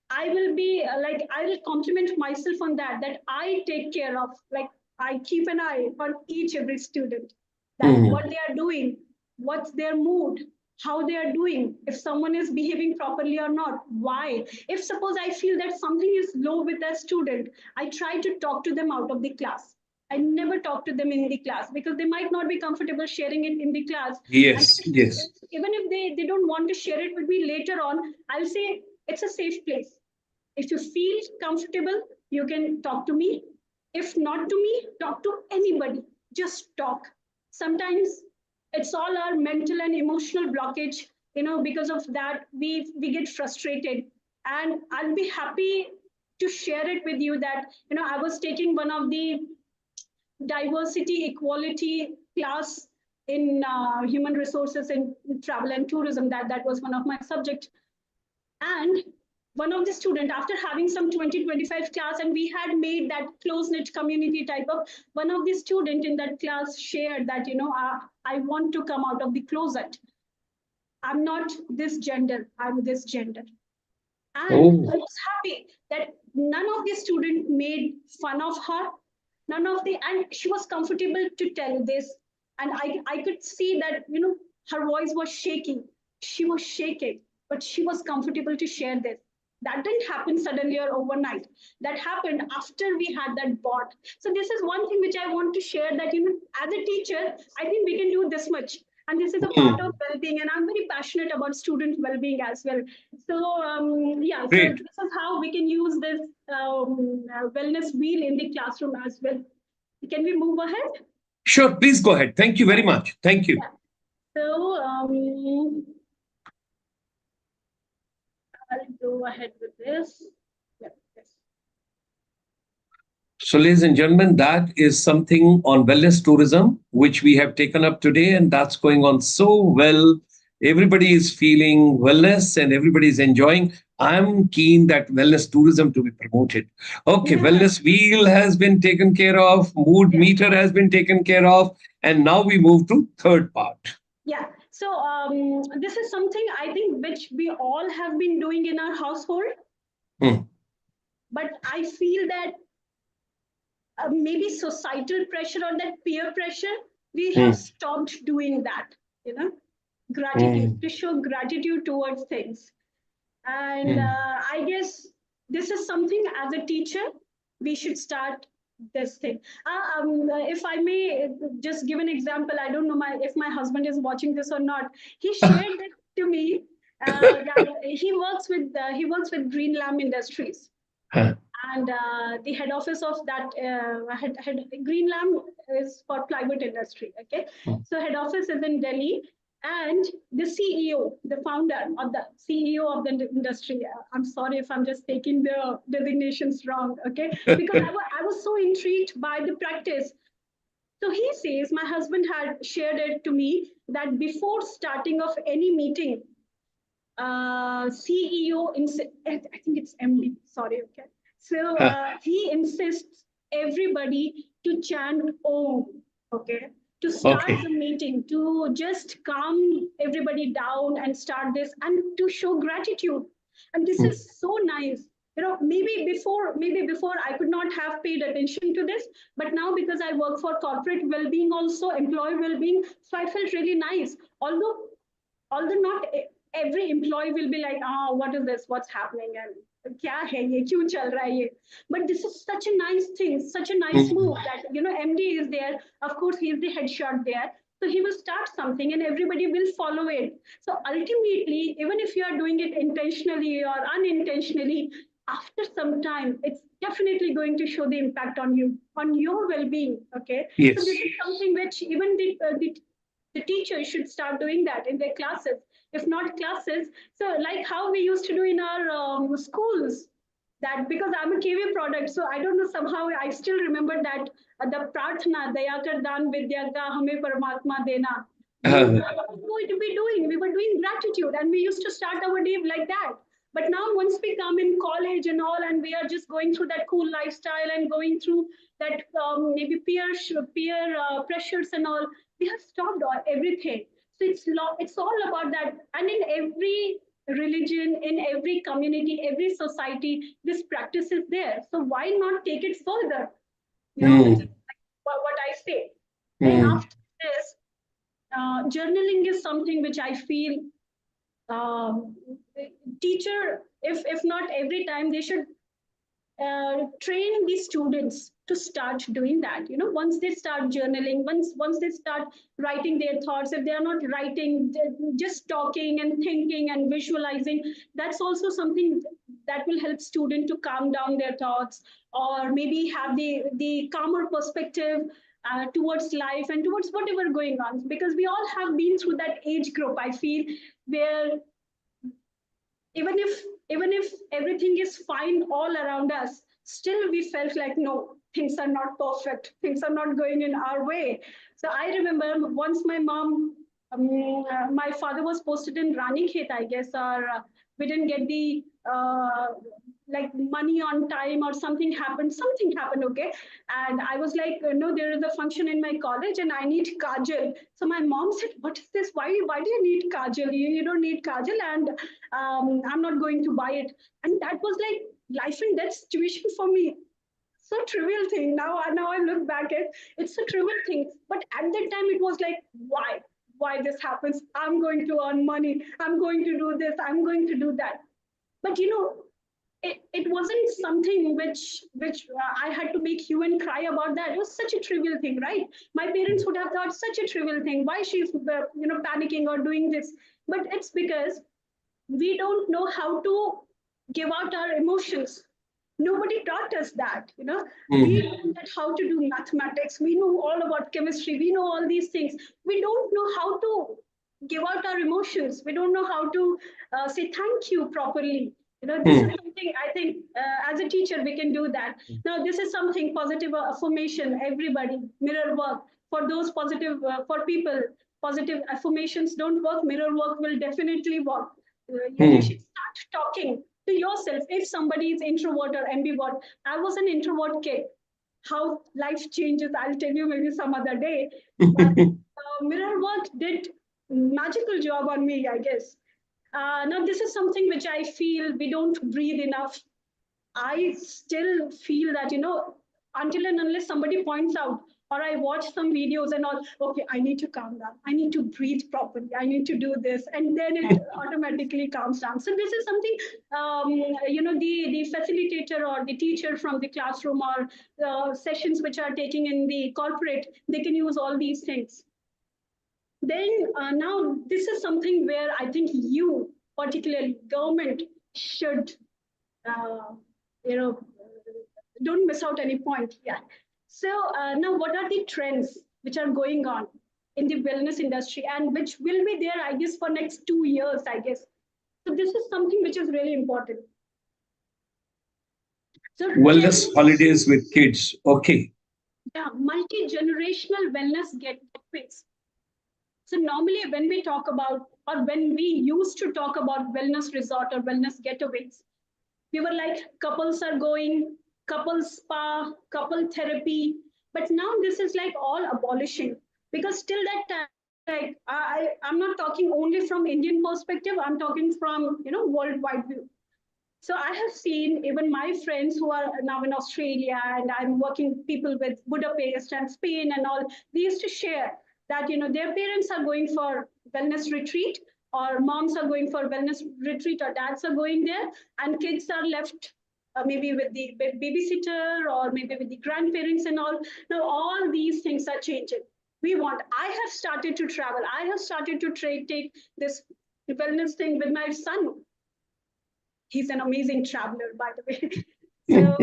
I will be like, I will compliment myself on that, that I take care of, like, I keep an eye on each every student, that what they are doing, what's their mood, how they are doing, if someone is behaving properly or not, why. If suppose I feel that something is low with a student, I try to talk to them out of the class. I never talk to them in the class, because they might not be comfortable sharing it in the class. And Yes. Yes. even if they don't want to share it with me later on, I'll say it's a safe place. If you feel comfortable, you can talk to me. If not to me, talk to anybody. Just talk. Sometimes it's all our mental and emotional blockage. Because of that, we get frustrated. And I'll be happy to share it with you that I was taking one of the diversity equality class in human resources and travel and tourism. That was one of my subject. And one of the student, after having some 20-25 class, and we had made that close knit community type of, one of the student in that class shared that I want to come out of the closet. I'm not this gender, I'm this gender. And I was happy that none of the students made fun of her, none of the, and she was comfortable to tell this. And I could see that her voice was shaking, she was shaking, but she was comfortable to share this. That didn't happen suddenly or overnight. That happened after we had that bond. So this is one thing which I want to share, that as a teacher, I think we can do this much. And this is a part of well-being, and I'm very passionate about student well-being as well. So yeah, so Great. this is how we can use this wellness wheel in the classroom as well. Can we move ahead? Sure. Please go ahead. Thank you very much. Thank you. Yeah. So I'll go ahead with this. Yeah, yes. So, ladies and gentlemen, that is something on wellness tourism, which we have taken up today, and that's going on so well. Everybody is feeling wellness and everybody is enjoying. I'm keen that wellness tourism to be promoted. Okay, Yeah. wellness wheel has been taken care of, mood Yeah. meter has been taken care of, and now we move to third part. Yeah. So this is something I think which we all have been doing in our household, but I feel that maybe societal pressure or that peer pressure, we have stopped doing that. Gratitude, to show gratitude towards things. And I guess this is something as a teacher we should start this thing. If I may just give an example, I don't know if my husband is watching this or not. He shared it to me that he works with Green Lamb Industries. And the head office of that Green Lamb is for plywood industry. Okay, so head office is in Delhi, and the CEO, the founder of the CEO of the industry. I'm sorry if I'm just taking the designations wrong. Okay, because I was so intrigued by the practice. So he says, my husband had shared it to me that before starting of any meeting, CEO, I think it's MD, sorry, okay. So Huh. he insists everybody to chant Om, okay, to start Okay. the meeting, to just calm everybody down and start this and to show gratitude. And this Mm. is so nice. You know, maybe before I could not have paid attention to this, but now because I work for corporate well-being also, employee well-being, so I felt really nice. Although not every employee will be like, oh, what is this, what's happening, and kya hai ye, kyun chal raha hai ye. But this is such a nice thing, such a nice Mm. move that, you know, MD is there, of course he is the headshot there, so he will start something and everybody will follow it. So ultimately, even if you are doing it intentionally or unintentionally, after some time it's definitely going to show the impact on you, on your well-being, okay. So Yes. this is something which even the teachers should start doing that in their classes, if not classes. So like how we used to do in our schools, that because I'm a KV product, so I don't know, somehow I still remember that the prarthana daya kar dan vidya ka hame paramatma dena, we Uh, were to be doing, we were doing gratitude and we used to start our day like that. But now once we come in college and all, and we are just going through that cool lifestyle and going through that maybe peer pressures and all, we have stopped everything. So it's all about that. And in every religion, in every community, every society, this practice is there. So why not take it further? You know, it's mm. like what I say. Then Mm. after this, journaling is something which I feel um, teacher, if not every time, they should train the students to start doing that. You know, once they start journaling, once they start writing their thoughts, if they are not writing, just talking and thinking and visualizing, that's also something that will help student to calm down their thoughts, or maybe have the calmer perspective towards life and towards whatever going on, because we all have been through that age group, I feel, where even if even if everything is fine all around us, still we felt like, no, things are not perfect, things are not going in our way. So I remember once my mom, my father was posted in Ranikhet, I guess, or we didn't get the like money on time, or something happened, okay. And I was like, no, there is a function in my college and I need kajal. So my mom said, what is this, why do you need kajal, you don't need kajal, and I'm not going to buy it. And that was like life and death situation for me. So trivial thing. Now I look back at, it's a trivial thing. But at that time it was like, why this happens? I'm going to earn money. I'm going to do this. I'm going to do that. But you know, it wasn't something which I had to make you and cry about that. It was such a trivial thing, right? My parents would have thought such a trivial thing. Why she's panicking or doing this? But it's because we don't know how to give out our emotions. Nobody taught us that, you know. We Mm. know that how to do mathematics, we know all about chemistry, we know all these things. We don't know how to give out our emotions. We don't know how to say thank you properly. You know, this is Mm. something I think as a teacher we can do that. Now, this is something positive affirmation. Everybody, mirror work for those positive for people. Positive affirmations don't work. Mirror work will definitely work. You Mm. should start talking to yourself. If somebody is introvert or ambivert, I was an introvert kid. How life changes, I'll tell you maybe some other day. But mirror work did magical job on me, I guess. Now, this is something which I feel we don't breathe enough. I still feel that, you know, until and unless somebody points out, or I watch some videos and all, okay, I need to calm down. I need to breathe properly. I need to do this. And then it automatically calms down. So this is something, the facilitator or the teacher from the classroom, or sessions which are taking in the corporate, they can use all these things. Then now this is something where I think you, particularly government, should uh, you know, don't miss out any point. Yeah. So now, what are the trends which are going on in the wellness industry, and which will be there, I guess, for next 2 years, I guess. So this is something which is really important. So can Wellness holidays with kids. Okay. Yeah, multi-generational wellness getaways. So normally when we talk about, or when we used to talk about wellness resort or wellness getaways, we were like couples are going, couple spa, couple therapy. But now this is like all abolishing, because till that time, like I'm not talking only from Indian perspective, I'm talking from, worldwide view. So I have seen even my friends who are now in Australia, and I'm working people with Budapest and Spain and all. They used to share that their parents are going for wellness retreat, or moms are going for wellness retreat, or dads are going there, and kids are left maybe with the babysitter or maybe with the grandparents and all. Now all these things are changing. We want. I have started to travel. I have started to take this wellness thing with my son. He's an amazing traveler, by the way. So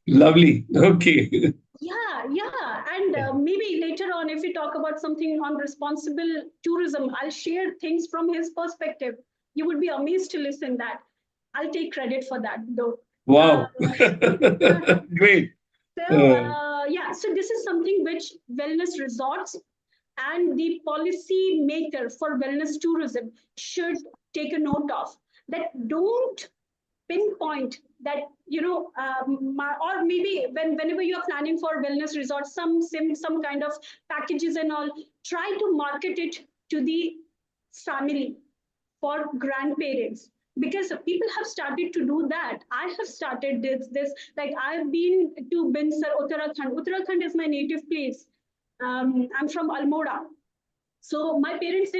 Lovely. Okay. yeah, and maybe later on, if we talk about something on responsible tourism, I'll share things from his perspective. You would be amazed to listen that. I'll take credit for that, though. Uh, Wow. Great. yeah, so this is something which wellness resorts and the policy maker for wellness tourism should take a note of. That don't pinpoint that or maybe whenever you're planning for wellness resorts, some kind of packages and all, try to market it to the family, for grandparents, because people have started to do that. I have started this like I've been to Binsar, Uttarakhand is my native place. I'm from Almora, so my parents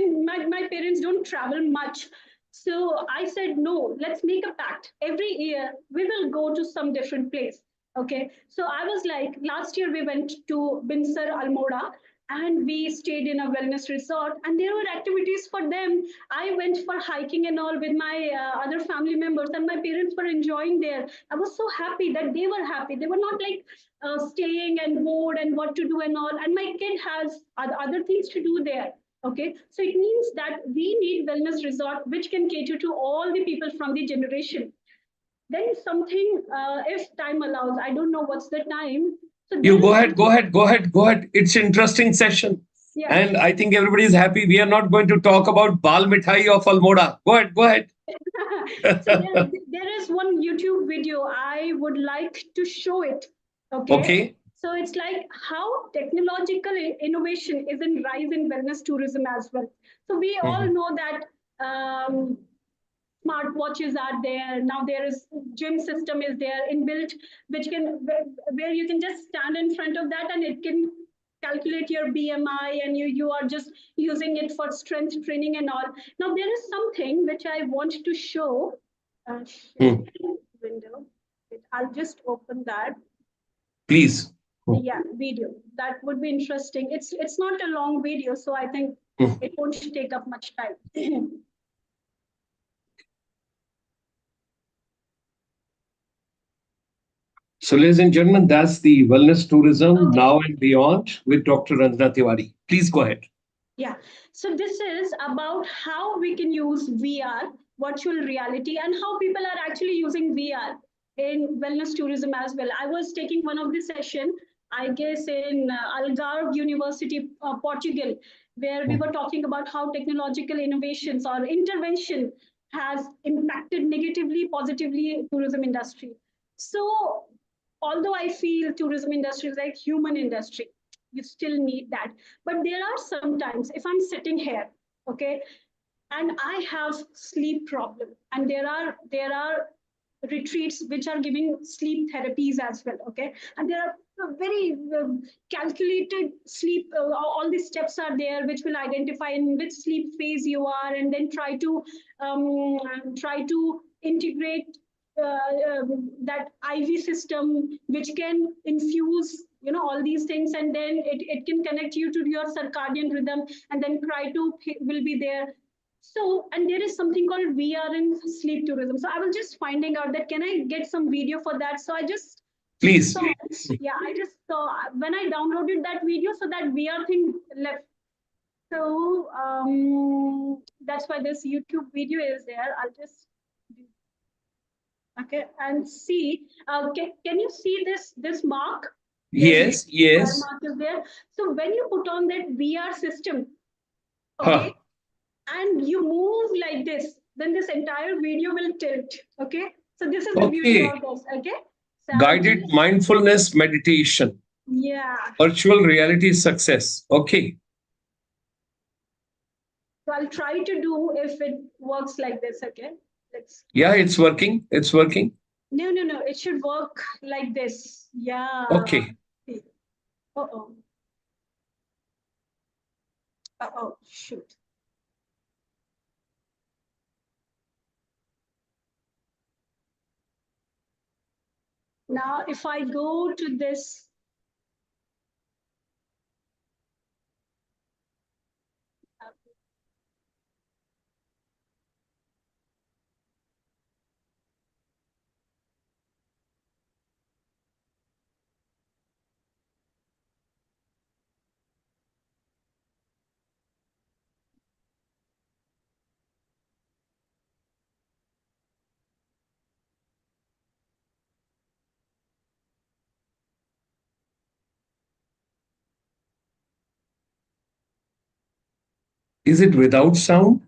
don't travel much. So I said, no, let's make a pact. Every year we will go to some different place. Okay. So I was like, last year we went to Binsar Almora, and we stayed in a wellness resort, and there were activities for them. I went for hiking and all with my other family members, and my parents were enjoying there. I was so happy that they were happy. They were not like staying and bored and what to do and all. And my kid has other things to do there. Okay, so it means that we need wellness resort which can cater to all the people from the generation. Then something, if time allows, I don't know what's the time. So You there go is ahead, go something. ahead, go ahead, go ahead. It's interesting session. Yeah. And I think everybody is happy. We are not going to talk about Bal Mithai of Almora. Go ahead, go ahead. So there is one YouTube video. I would like to show it. Okay. Okay. So it's like how technological innovation is in rise in wellness tourism as well. So we all Mhm. know that smart watches are there now. There is gym system is there inbuilt, which can where you can just stand in front of that and it can calculate your BMI, and you are just using it for strength training and all. Now there is something which I want to show. Hmm. Sharing window. I'll just open that. Please. Hmm. Yeah, video. That would be interesting. It's not a long video, so I think Hmm. it won't take up much time. So, ladies and gentlemen, that's the wellness tourism Okay. now and beyond with Dr. Ranjana Tiwari. Please go ahead. Yeah. So this is about how we can use VR, virtual reality, and how people are actually using VR in wellness tourism as well. I was taking one of the session, I guess, in Algarve University, Portugal, where we Hmm. were talking about how technological innovations or intervention has impacted negatively, positively tourism industry. So although I feel tourism industry is like human industry, you still need that. But there are sometimes if I'm sitting here, okay, and I have sleep problem, and there are retreats which are giving sleep therapies as well, okay, and there are very calculated sleep, all the steps are there which will identify in which sleep phase you are, and then try to integrate that IV system which can infuse all these things, and then it can connect you to your circadian rhythm, and then cry to will be there. So, and there is something called VR in sleep tourism. So I was just finding out that can I get some video for that? So I just Please. saw it. Yeah, I just saw when I downloaded that video, so that VR thing left. So that's why this YouTube video is there. I'll just okay and see. Can you see this mark? Yes, Square yes. mark is there. So when you put on that VR system, Huh. okay, and you move like this, then this entire video will tilt. Okay, so this is the beauty Okay. of this. Okay, so I'll Guided just, mindfulness meditation, yeah. virtual reality success. Okay. So I'll try to do if it works like this. Okay, let's. Yeah, it's working. It's working. No, no, no. It should work like this. Yeah. Okay. Uh oh. Uh oh. Shoot. Now, if I go to this, Is it without sound?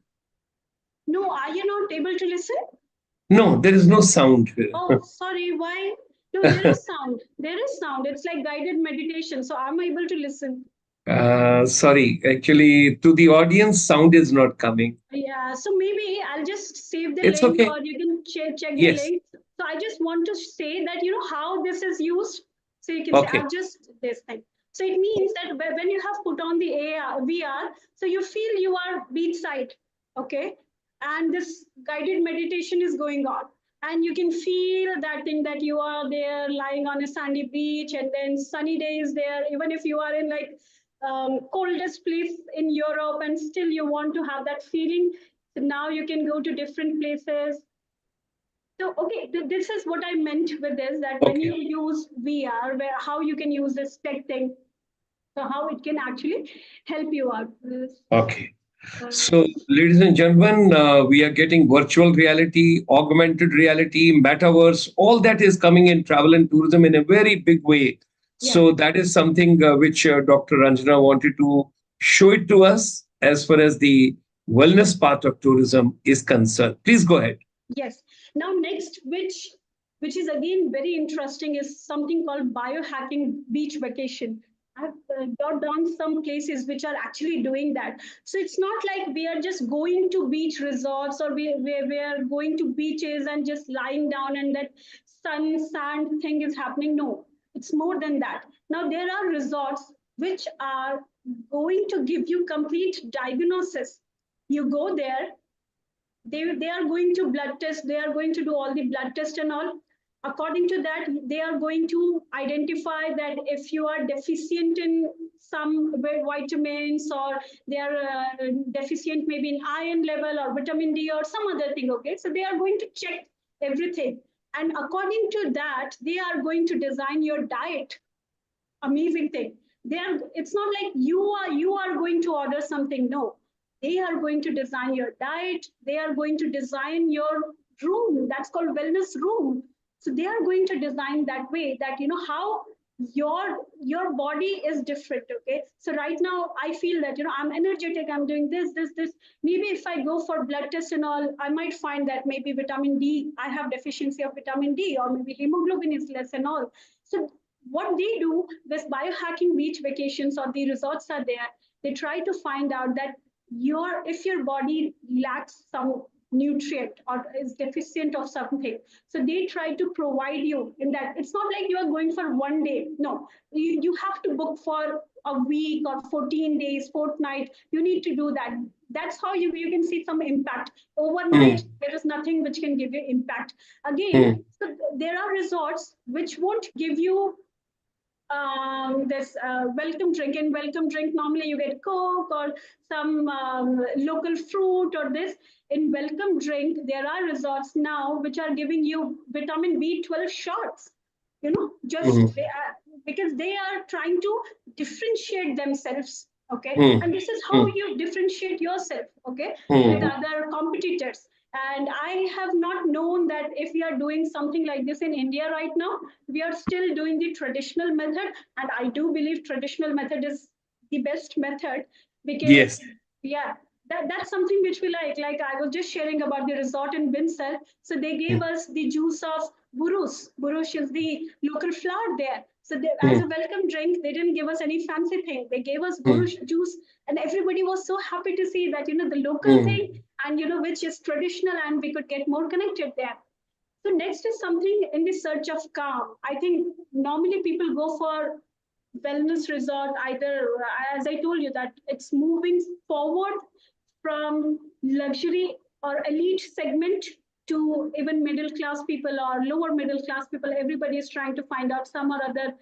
no, are you not able to listen? No, there is no sound here. Oh, sorry. Why? No, there is sound. There is sound. It's like guided meditation. So I'm able to listen. Sorry, actually, to the audience, sound is not coming. Yeah. So maybe I'll just save the It's link okay. or you can check the Yes. link. So I just want to say that, how this is used. So you can say, Okay. I've just this thing. So it means that when you have put on the VR, so you feel you are beachside. Okay. And this guided meditation is going on. And you can feel that thing that you are there lying on a sandy beach and then sunny day is there, even if you are in like coldest place in Europe and still you want to have that feeling. So now you can go to different places. So, okay, this is what I meant with this, that when Okay. you use VR, how you can use this tech thing, so how it can actually help you out. Okay. Uh, So, ladies and gentlemen, we are getting virtual reality, augmented reality, metaverse, all that is coming in travel and tourism in a very big way. yeah. So, that is something which Dr. Ranjana wanted to show it to us as far as the wellness part of tourism is concerned. Please go ahead. Yes. Now, next, which is again very interesting, is something called biohacking beach vacation. I've got down some places which are actually doing that. So it's not like we are just going to beach resorts or we are going to beaches and just lying down and that sun sand thing is happening. No, it's more than that. Now there are resorts which are going to give you complete diagnosis. You go there, they are going to blood test, they are going to do all the blood test and all. According to that, they are going to identify that if you are deficient in some vitamins or they are deficient maybe in iron level or vitamin D or some other thing. Okay, so they are going to check everything, and according to that they are going to design your diet. Amazing thing. They are, it's not like you are going to order something. No, they are going to design your diet, they are going to design your room, that's called wellness room. So they are going to design that way, that how your body is different. Okay, so right now I feel that I'm energetic, I'm doing this. Maybe if I go for blood test and all, I might find that maybe vitamin D, I have deficiency of vitamin D, or maybe hemoglobin is less and all. So what they do, this biohacking beach vacations or the resorts are there, they try to find out that if your body lacks some nutrient or is deficient of something, so they try to provide you in that. It's not like you are going for one day. No, you have to book for a week or 14 days, fortnight. You need to do that. That's how you can see some impact. Overnight Mm, there is nothing which can give you impact again. mm, So there are resorts which won't give you this welcome drink. In welcome drink, normally you get Coke or some local fruit or this. In welcome drink, there are resorts now which are giving you vitamin B12 shots. Just mm, because they are trying to differentiate themselves. Okay, mm, and this is how mm, you differentiate yourself. Okay, with mm, other competitors. And I have not known that if we are doing something like this in India right now, we are still doing the traditional method. And I do believe traditional method is the best method because, Yes. yeah, that's something which we like. Like I was just sharing about the resort in Windsor. So they gave Hmm. us the juice of burus. Burus is the local flower there. So they, as Hmm. a welcome drink, they didn't give us any fancy thing. They gave us Hmm. burus juice, and everybody was so happy to see that the local Hmm. thing, and which is traditional, and we could get more connected there. So next is something in the search of calm. I think normally people go for wellness resort either, as I told you, that it's moving forward from luxury or elite segment to even middle class people or lower middle class people. Everybody is trying to find out some or other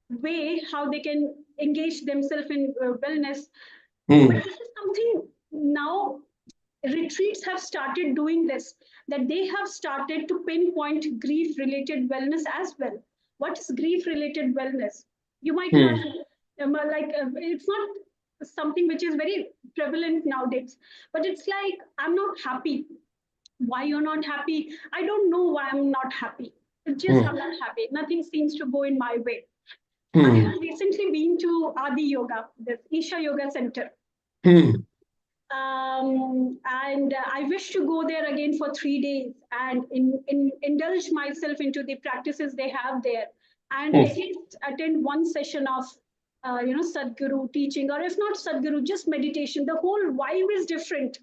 way how they can engage themselves in wellness. Hmm. But this is something now retreats have started doing this, that they have started to pinpoint grief related wellness as well. What is grief related wellness? You might Hmm. not it's not something which is very prevalent nowadays, but it's like, I'm not happy. Why you're not happy? I don't know why I'm not happy. It's just Hmm. I'm not happy, nothing seems to go in my way. I Hmm. have recently been to Adi Yoga, this Isha Yoga Center. Hmm. And I wish to go there again for 3 days and indulge myself into the practices they have there, and Hmm. at least attend one session of Sadhguru teaching, or if not Sadhguru, just meditation. The whole vibe is different.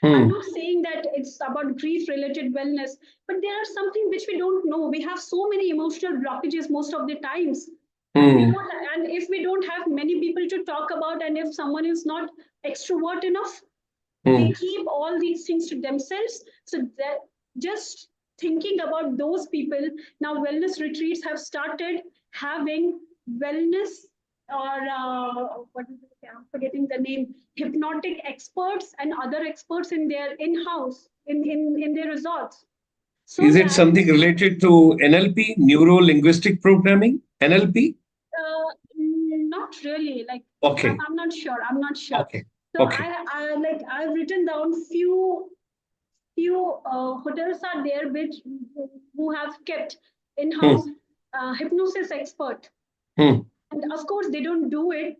I'm Hmm. not saying that it's about grief related wellness, but there are something which we don't know. We have so many emotional blockages most of the times, and Hmm. if we don't have many people to talk about, and if someone is not extrovert enough, they Hmm. keep all these things to themselves. So that, just thinking about those people, now wellness retreats have started having wellness, or what is it? I'm forgetting the name. Hypnotic experts and other experts in their in-house in their resorts, so Is it that something related to NLP, neuro linguistic programming? NLP? not really. Like Okay. I'm not sure. I'm not sure. Okay. So Okay. I've written down few hotels are there which who have kept in-house Hmm. hypnosis expert, Hmm. and of course they don't do it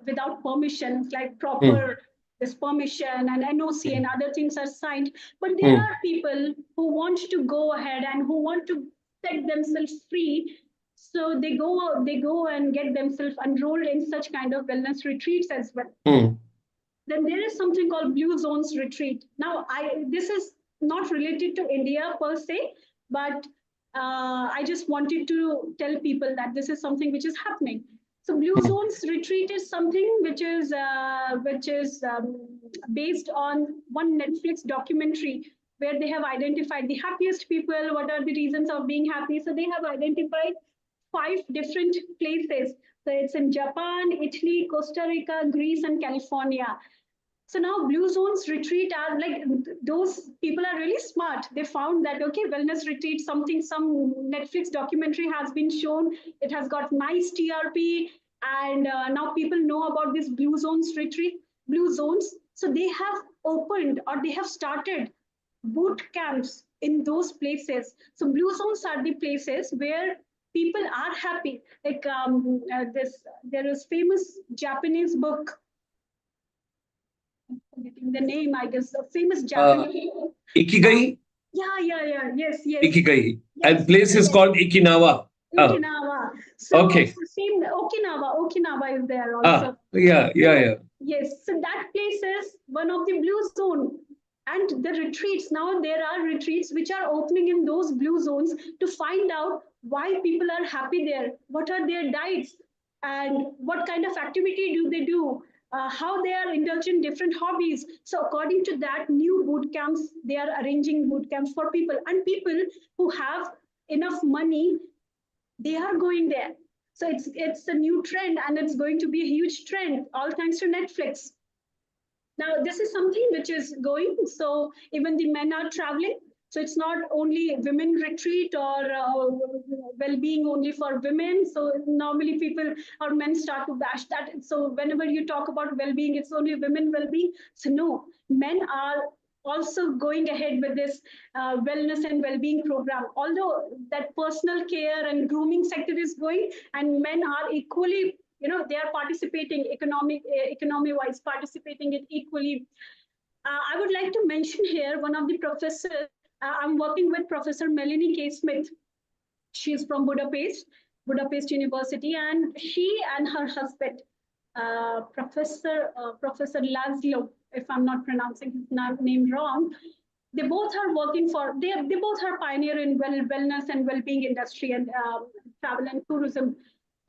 without permission, like Hmm. proper this permission and NOC and other things are signed. But there Hmm. are people who want to go ahead and who want to set themselves free. So they go and get themselves enrolled in such kind of wellness retreats as well. Hmm. Then there is something called Blue Zones Retreat. Now, this is not related to India per se, but I just wanted to tell people that this is something which is happening. So, Blue Hmm. Zones Retreat is something which is based on one Netflix documentary where they have identified the happiest people. What are the reasons of being happy? So they have identified 5 different places. So it's in Japan, Italy, Costa Rica, Greece, and California. So now Blue Zones retreat are like, those people are really smart. They found that okay, wellness retreat, some Netflix documentary has been shown. It has got nice TRP, and now people know about this Blue Zones retreat, Blue Zones. So they have opened, or they have started boot camps in those places. So Blue Zones are the places where people are happy. Like this, there is famous Japanese book, forgetting the name, I guess, a famous Uh, Japanese. Ikigai? Yes, yes, Ikigai. And yes, place is yes. called Ikinawa. Oh, Okinawa. So okay. it's the same. Okinawa is there Ah, also. yeah, yeah, So yeah. yes, so that place is one of the blue zone. And the retreats, now there are retreats which are opening in those blue zones to find out why people are happy there, what are their diets, and what kind of activity do they do, how they are indulging in different hobbies. So according to that, new boot camps, they are arranging boot camps for people, and people who have enough money, they are going there. So it's a new trend, and it's going to be a huge trend, all thanks to Netflix. Now this is something which is going, so even the men are traveling. So it's not only women retreat or well-being only for women. So normally people or men start to bash that. So whenever you talk about well-being, it's only women well-being. So no, men are also going ahead with this wellness and well-being program. Although that personal care and grooming sector is going, and men are equally, they are participating economy-wise, participating it equally. I would like to mention here one of the professors. I'm working with Professor Melanie K. Smith. She's from Budapest University, and she and her husband, Professor Laszlo, if I'm not pronouncing his name wrong, they both are working for they both are pioneer in wellness and well-being industry and travel and tourism.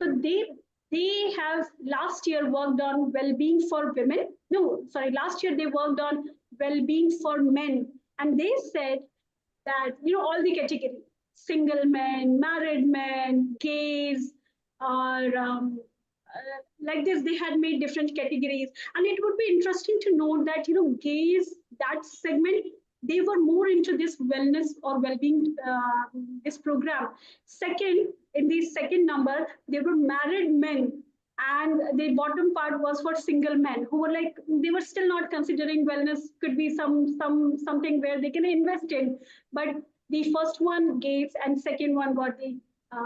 So they have last year worked on well-being for women. No, sorry, last year they worked on well-being for men, and they said that all the categories, single men, married men, gays, or like this, they had made different categories. And it would be interesting to know that gays, that segment, they were more into this wellness or well-being this program. Second, in the second number, they were married men, and the bottom part was for single men who were like, they were still not considering wellness could be something where they can invest in. But the first one gays, and second one got the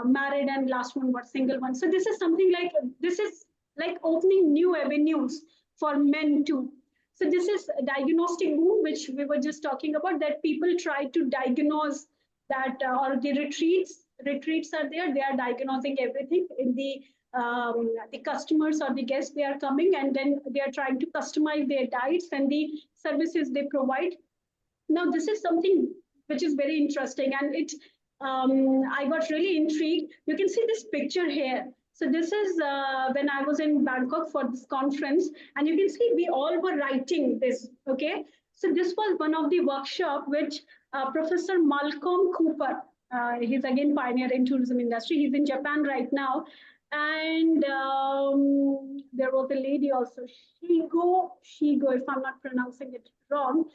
married, and last one got single one. So this is something like, this is like opening new avenues for men too. So this is a diagnostic boom, which we were just talking about, that people try to diagnose that, or the retreats are there. They are diagnosing everything in the customers or the guests they are coming, and then they are trying to customize their diets and the services they provide. Now, this is something which is very interesting, and I got really intrigued. You can see this picture here. So this is when I was in Bangkok for this conference, and you can see we all were writing this. Okay, so this was one of the workshop which Professor Malcolm Cooper. He's again pioneer in tourism industry. He's in Japan right now, and there was a lady also, Shigo, if I'm not pronouncing it wrong.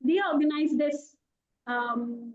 They organized this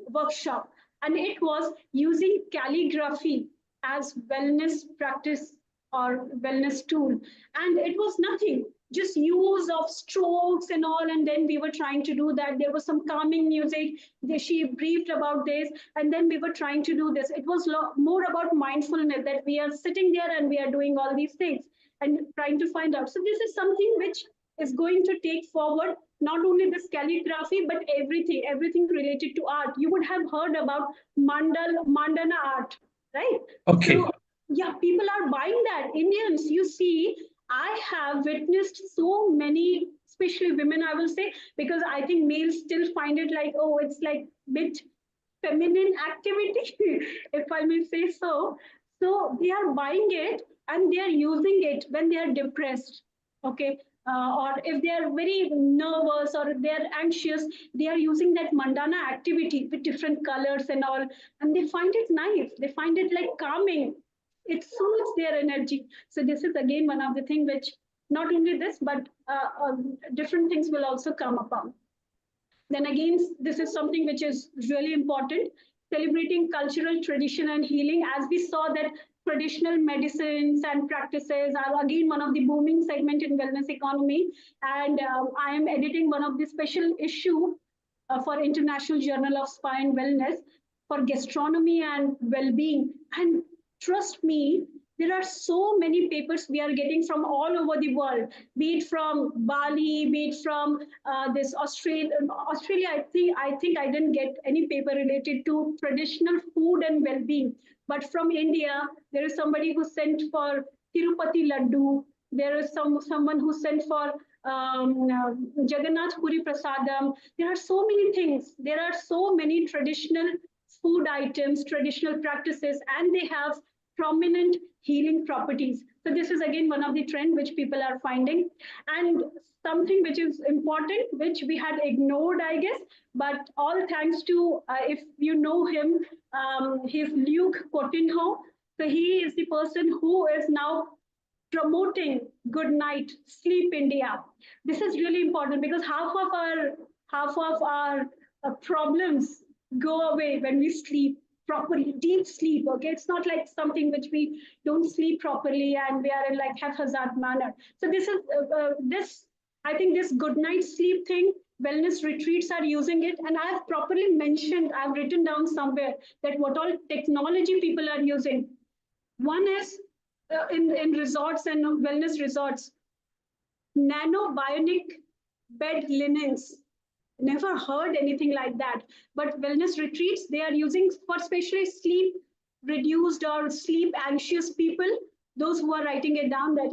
workshop, and it was using calligraphy as wellness practice or wellness tool. And it was nothing, just use of strokes and all. And then we were trying to do that. There was some calming music. She briefed about this, and then we were trying to do this. It was more about mindfulness, that we are sitting there and we are doing all these things and trying to find out. So this is something which is going to take forward not only this calligraphy, but everything related to art. You would have heard about mandana art, right? Okay. So yeah, people are buying that. Indians, you see, I have witnessed so many, especially women, I will say, because I think males still find it like, oh, it's like bit feminine activity, if I may say so. So they are buying it and they are using it when they are depressed. Okay, or if they are very nervous or they are anxious, they are using that mandana activity with different colors and all, and they find it nice. They find it like calming. It soothes their energy. So this is again one of the things which not only this, but different things will also come upon. Then again, this is something which is really important, celebrating cultural tradition and healing. As we saw that traditional medicines and practices are again one of the booming segment in wellness economy. And I am editing one of the special issue for International Journal of Spa and Wellness for gastronomy and well-being. And trust me, there are so many papers we are getting from all over the world, be it from Bali, be it from this Australia. I think I didn't get any paper related to traditional food and well-being. But from India, there is somebody who sent for Tirupati Laddu. There is someone who sent for Jagannath Puri Prasadam. There are so many things. There are so many traditional food items, traditional practices, and they have prominent healing properties. So this is again one of the trend which people are finding, and something which is important, which we had ignored, I guess, but all thanks to, if you know him, he's Luke Coutinho. So he is the person who is now promoting Good Night Sleep India. This is really important because half of our problems go away when we sleep properly, deep sleep. Okay, it's not like something which we don't sleep properly and we are in like haphazard manner. So this is this. I think this good night sleep thing, wellness retreats are using it. And I have properly mentioned, I've written down somewhere that what all technology people are using. One is in resorts and wellness resorts, nanobionic bed linens. Never heard anything like that. But wellness retreats, they are using for especially sleep reduced or sleep anxious people, those who are writing it down that,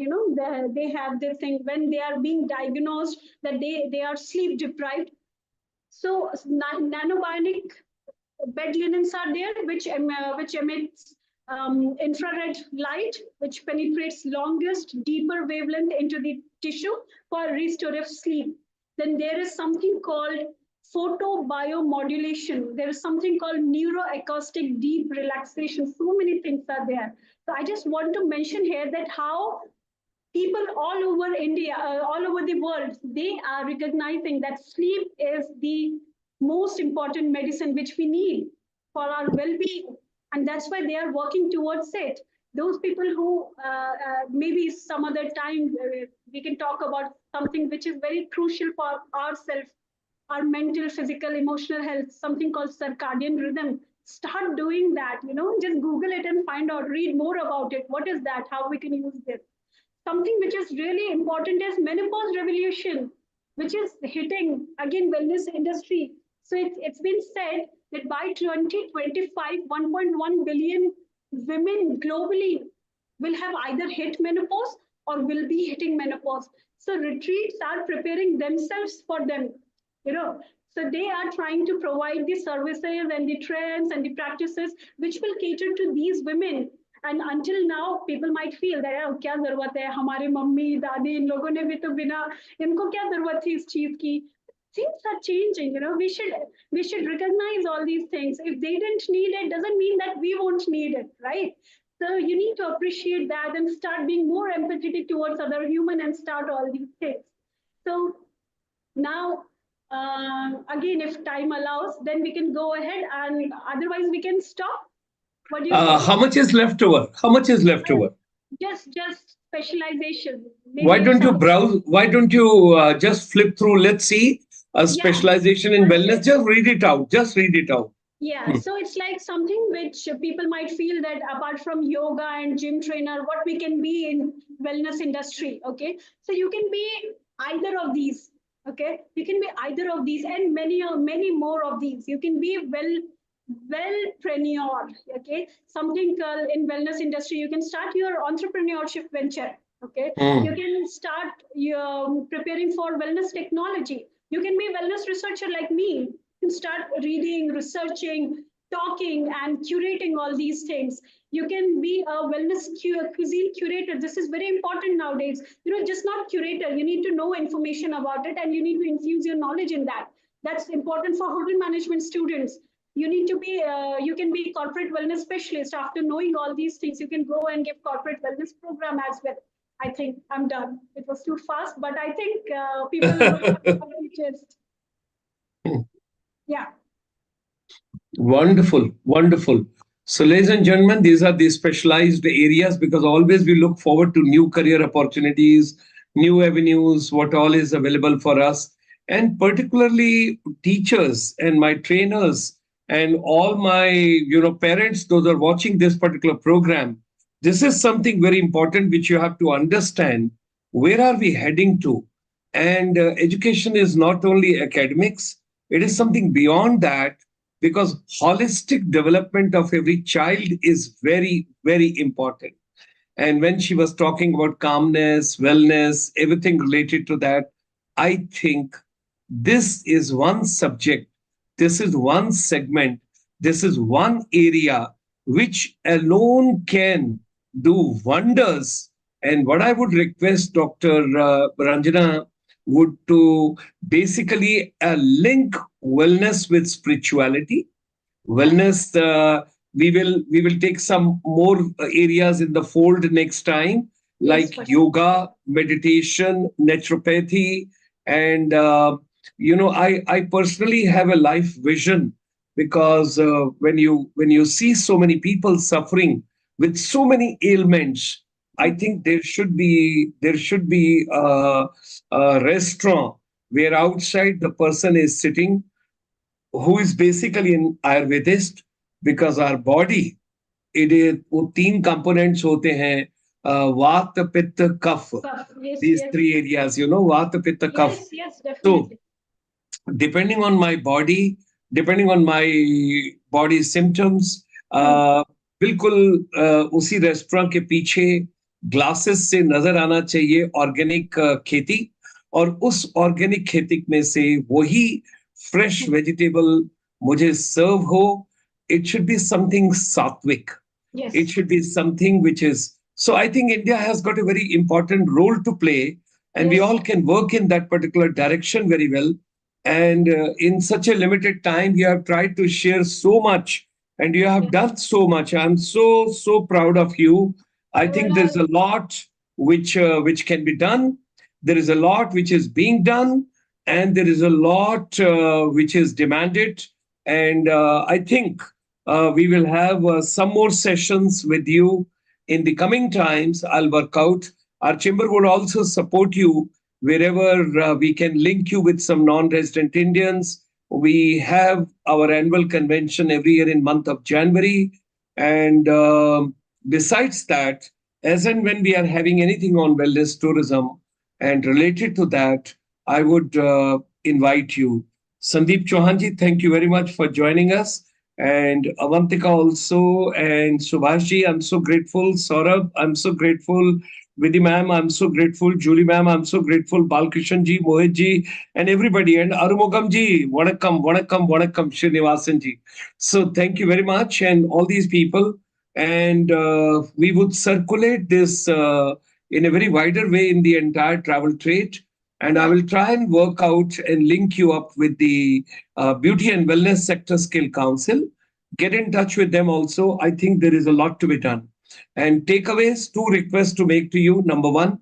they have this thing when they are being diagnosed that they are sleep deprived. So nanobionic bed linens are there, which emits infrared light, which penetrates longest, deeper wavelength into the tissue for restorative sleep. Then there is something called photobiomodulation. There is something called neuroacoustic deep relaxation. So many things are there. So I just want to mention here that how people all over India, all over the world, they are recognizing that sleep is the most important medicine which we need for our well-being, and that's why they are working towards it. Those people who maybe some other time we can talk about something which is very crucial for ourselves, our mental, physical, emotional health, something called circadian rhythm. Start doing that, just Google it and find out, read more about it. What is that? How we can use this? Something which is really important is menopause revolution, which is hitting again wellness industry. So it's been said that by 2025, 1.1 billion women globally will have either hit menopause or will be hitting menopause. So retreats are preparing themselves for them, you know. So they are trying to provide the services and the trends and the practices which will cater to these women. And until now, people might feel that oh, क्या जरूरत है हमारे mummy दादी इन लोगों ने भी तो बिना इनको क्या जरूरत थी इस चीज की. Things are changing, we should recognize all these things. If they didn't need it, doesn't mean that we won't need it, right? So you need to appreciate that and start being more empathetic towards other human and start all these things. So now, again, if time allows, then we can go ahead, and otherwise we can stop. What do you say? How much is left over? How much is left over? Just specialization. Why Maybe don't you some. browse? Why don't you just flip through? Let's see a Yeah. specialization in wellness. Just read it out. Just read it out. Yeah, so it's like something which people might feel that apart from yoga and gym trainer, what we can be in wellness industry. Okay, so you can be either of these. Okay, you can be either of these and many more of these. You can be wellpreneur. Okay, something in wellness industry. You can start your entrepreneurship venture. Okay, you can start your preparing for wellness technology. You can be a wellness researcher like me. You can start reading, researching, talking, and curating all these things. You can be a wellness cuisine curator. This is very important nowadays. Just not curator. You need to know information about it, and you need to infuse your knowledge in that. That's important for hotel management students. You need to be. You can be corporate wellness specialist. After knowing all these things, you can go and give corporate wellness program as well. I think I'm done. It was too fast, but I think people will just. Yeah. Wonderful, wonderful. So, ladies and gentlemen, these are the specialized areas because always we look forward to new career opportunities, new avenues, what all is available for us. And particularly teachers and my trainers and all my parents, those are watching this particular program. This is something very important which you have to understand. Where are we heading to? And education is not only academics, it is something beyond that because holistic development of every child is very, very important. And when she was talking about calmness, wellness, everything related to that, I think this is one subject, this is one segment, this is one area which alone can do wonders. And what I would request Dr. Ranjana would to basically link wellness with spirituality. Wellness, we will take some more areas in the fold next time, like yoga, meditation, naturopathy, and I personally have a life vision because when you see so many people suffering with so many ailments, I think there should be a restaurant where outside the person is sitting, who is basically an Ayurvedist, because our body, it is वो तीन components होते हैं, वात पित्त कफ. Yes, These yes. three areas, वात पित्त कफ. Yes, yes, So definitely. depending on my body, depending on my body symptoms, Hmm. बिल्कुल उसी रेस्टोरेंट के पीछे ग्लासेस से नजर आना चाहिए ऑर्गेनिक खेती, और उस ऑर्गेनिक खेती में से वही फ्रेश Hmm. वेजिटेबल मुझे सर्व हो. इट शुड बी समथिंग सात्विक. Yes. It should be something which is, so I think India has got a very important role to play, and we Yes. all can work in that particular direction very well. And in such a limited time, you have tried to share so much, and you have Yeah. done so much. I'm so proud of you. I think Well, there's a lot which can be done. There is a lot which is being done, and there is a lot which is demanded. And I think we will have some more sessions with you in the coming times. I'll work out. Our chamber would also support you wherever we can link you with some non-resident Indians. We have our annual convention every year in month of January. And besides that, as and when we are having anything on wellness tourism and related to that, I would invite you. Sandeep Chauhanji, thank you very much for joining us, and Avantika also, and Subhashji, I'm so grateful. Saurabh, I'm so grateful. Vidhi ma'am, I'm so grateful. Julie ma'am, I'm so grateful. Balkishan ji, Mohit ji, and everybody. And Arumugam ji, Vanakkam, Vanakkam, Vanakkam, Srinivasan ji. So thank you very much, and all these people. And we would circulate this in a very wider way in the entire travel trade. And I will try and work out and link you up with the Beauty and Wellness Sector Skill Council. Get in touch with them also. I think there is a lot to be done. And takeaways, two requests to make to you. Number one,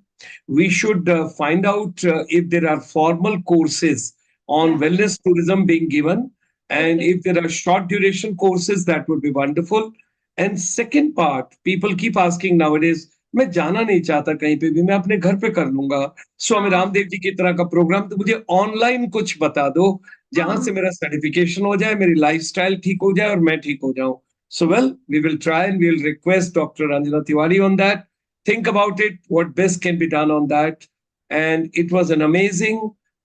we should find out if there are formal courses on yeah. wellness tourism being given. And Okay. if there are short duration courses, that would be wonderful. And second part, people keep asking nowadays, मैं जाना नहीं चाहता कहीं पे भी, मैं अपने घर पे कर लूंगा स्वामी हाँ. रामदेव जी की तरह का प्रोग्राम. तो मुझे ऑनलाइन कुछ बता दो जहां से हाँ. मेरा सर्टिफिकेशन हो जाए, मेरी लाइफस्टाइल ठीक हो जाए और मैं ठीक हो जाऊं. So well, we will try and we will request Dr. Ranjana Tiwari on that. Think about it, what best can be done on that. And it was an amazing.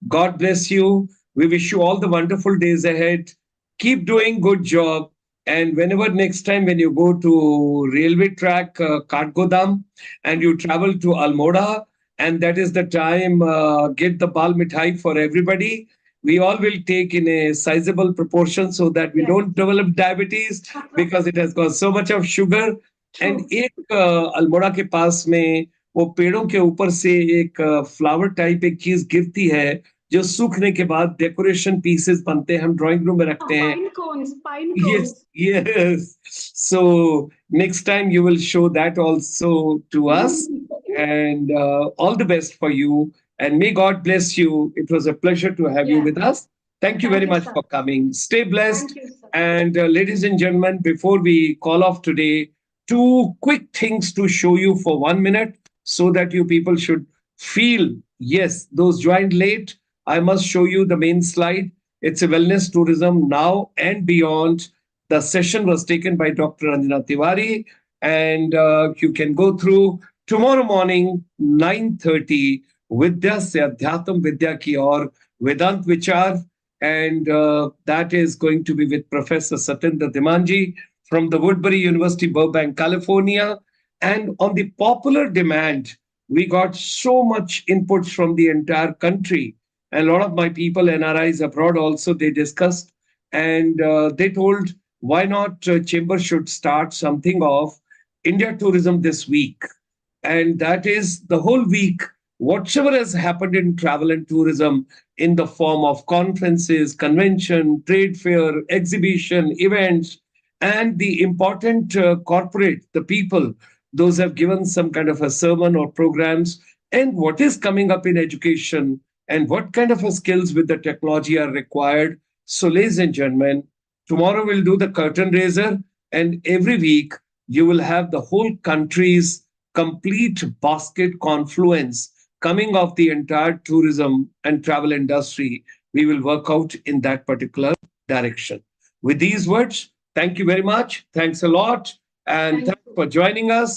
God bless you. We wish you all the wonderful days ahead. Keep doing good job. And whenever next time when you go to railway track Katgodam and you travel to Almora, and that is the time get the bal mithai for everybody. We all will take in a sizable proportion so that we Yes. don't develop diabetes because it has got so much of sugar. True. And एक अल्मोड़ा के पास में वो पेड़ों के ऊपर से एक flower type एक चीज गिरती है जो सूखने के बाद डेकोरेशन पीसेस बनते हैं, हम ड्राइंग रूम में रखते हैं. Pine cones. Pine Yes, cones. yes. So next time you will show that also to us. And all the best for you. And may God bless you. It was a pleasure to have you Yeah. with us. Thank you very Thank you, much sir. for coming. Stay blessed. Thank you, sir. And ladies and gentlemen, before we call off today, two quick things to show you for 1 minute so that you people should feel, yes, those joined late. I must show you the main slide. It's a wellness tourism now and beyond. The session was taken by Dr. Anjana Tiwari, and you can go through tomorrow morning 9:30 Vidya se Adhyatam Vidya ki aur Vedant Vichar, and that is going to be with Professor Satyendra Dimanji from the Woodbury University, Burbank, California. And on the popular demand, we got so much inputs from the entire country. And a lot of my people, NRIs abroad, also they discussed, and they told why not Chamber should start something of India tourism this week. And that is the whole week, whatever has happened in travel and tourism in the form of conferences, convention, trade fair, exhibition, events, and the important corporate, the people, those have given some kind of a sermon or programs, and what is coming up in education and what kind of a skills with the technology are required. So, ladies and gentlemen, tomorrow we'll do the curtain raiser, and every week you will have the whole country's complete basket confluence coming of the entire tourism and travel industry, we will work out in that particular direction. With these words, thank you very much. Thanks a lot. And Thank thanks for joining us.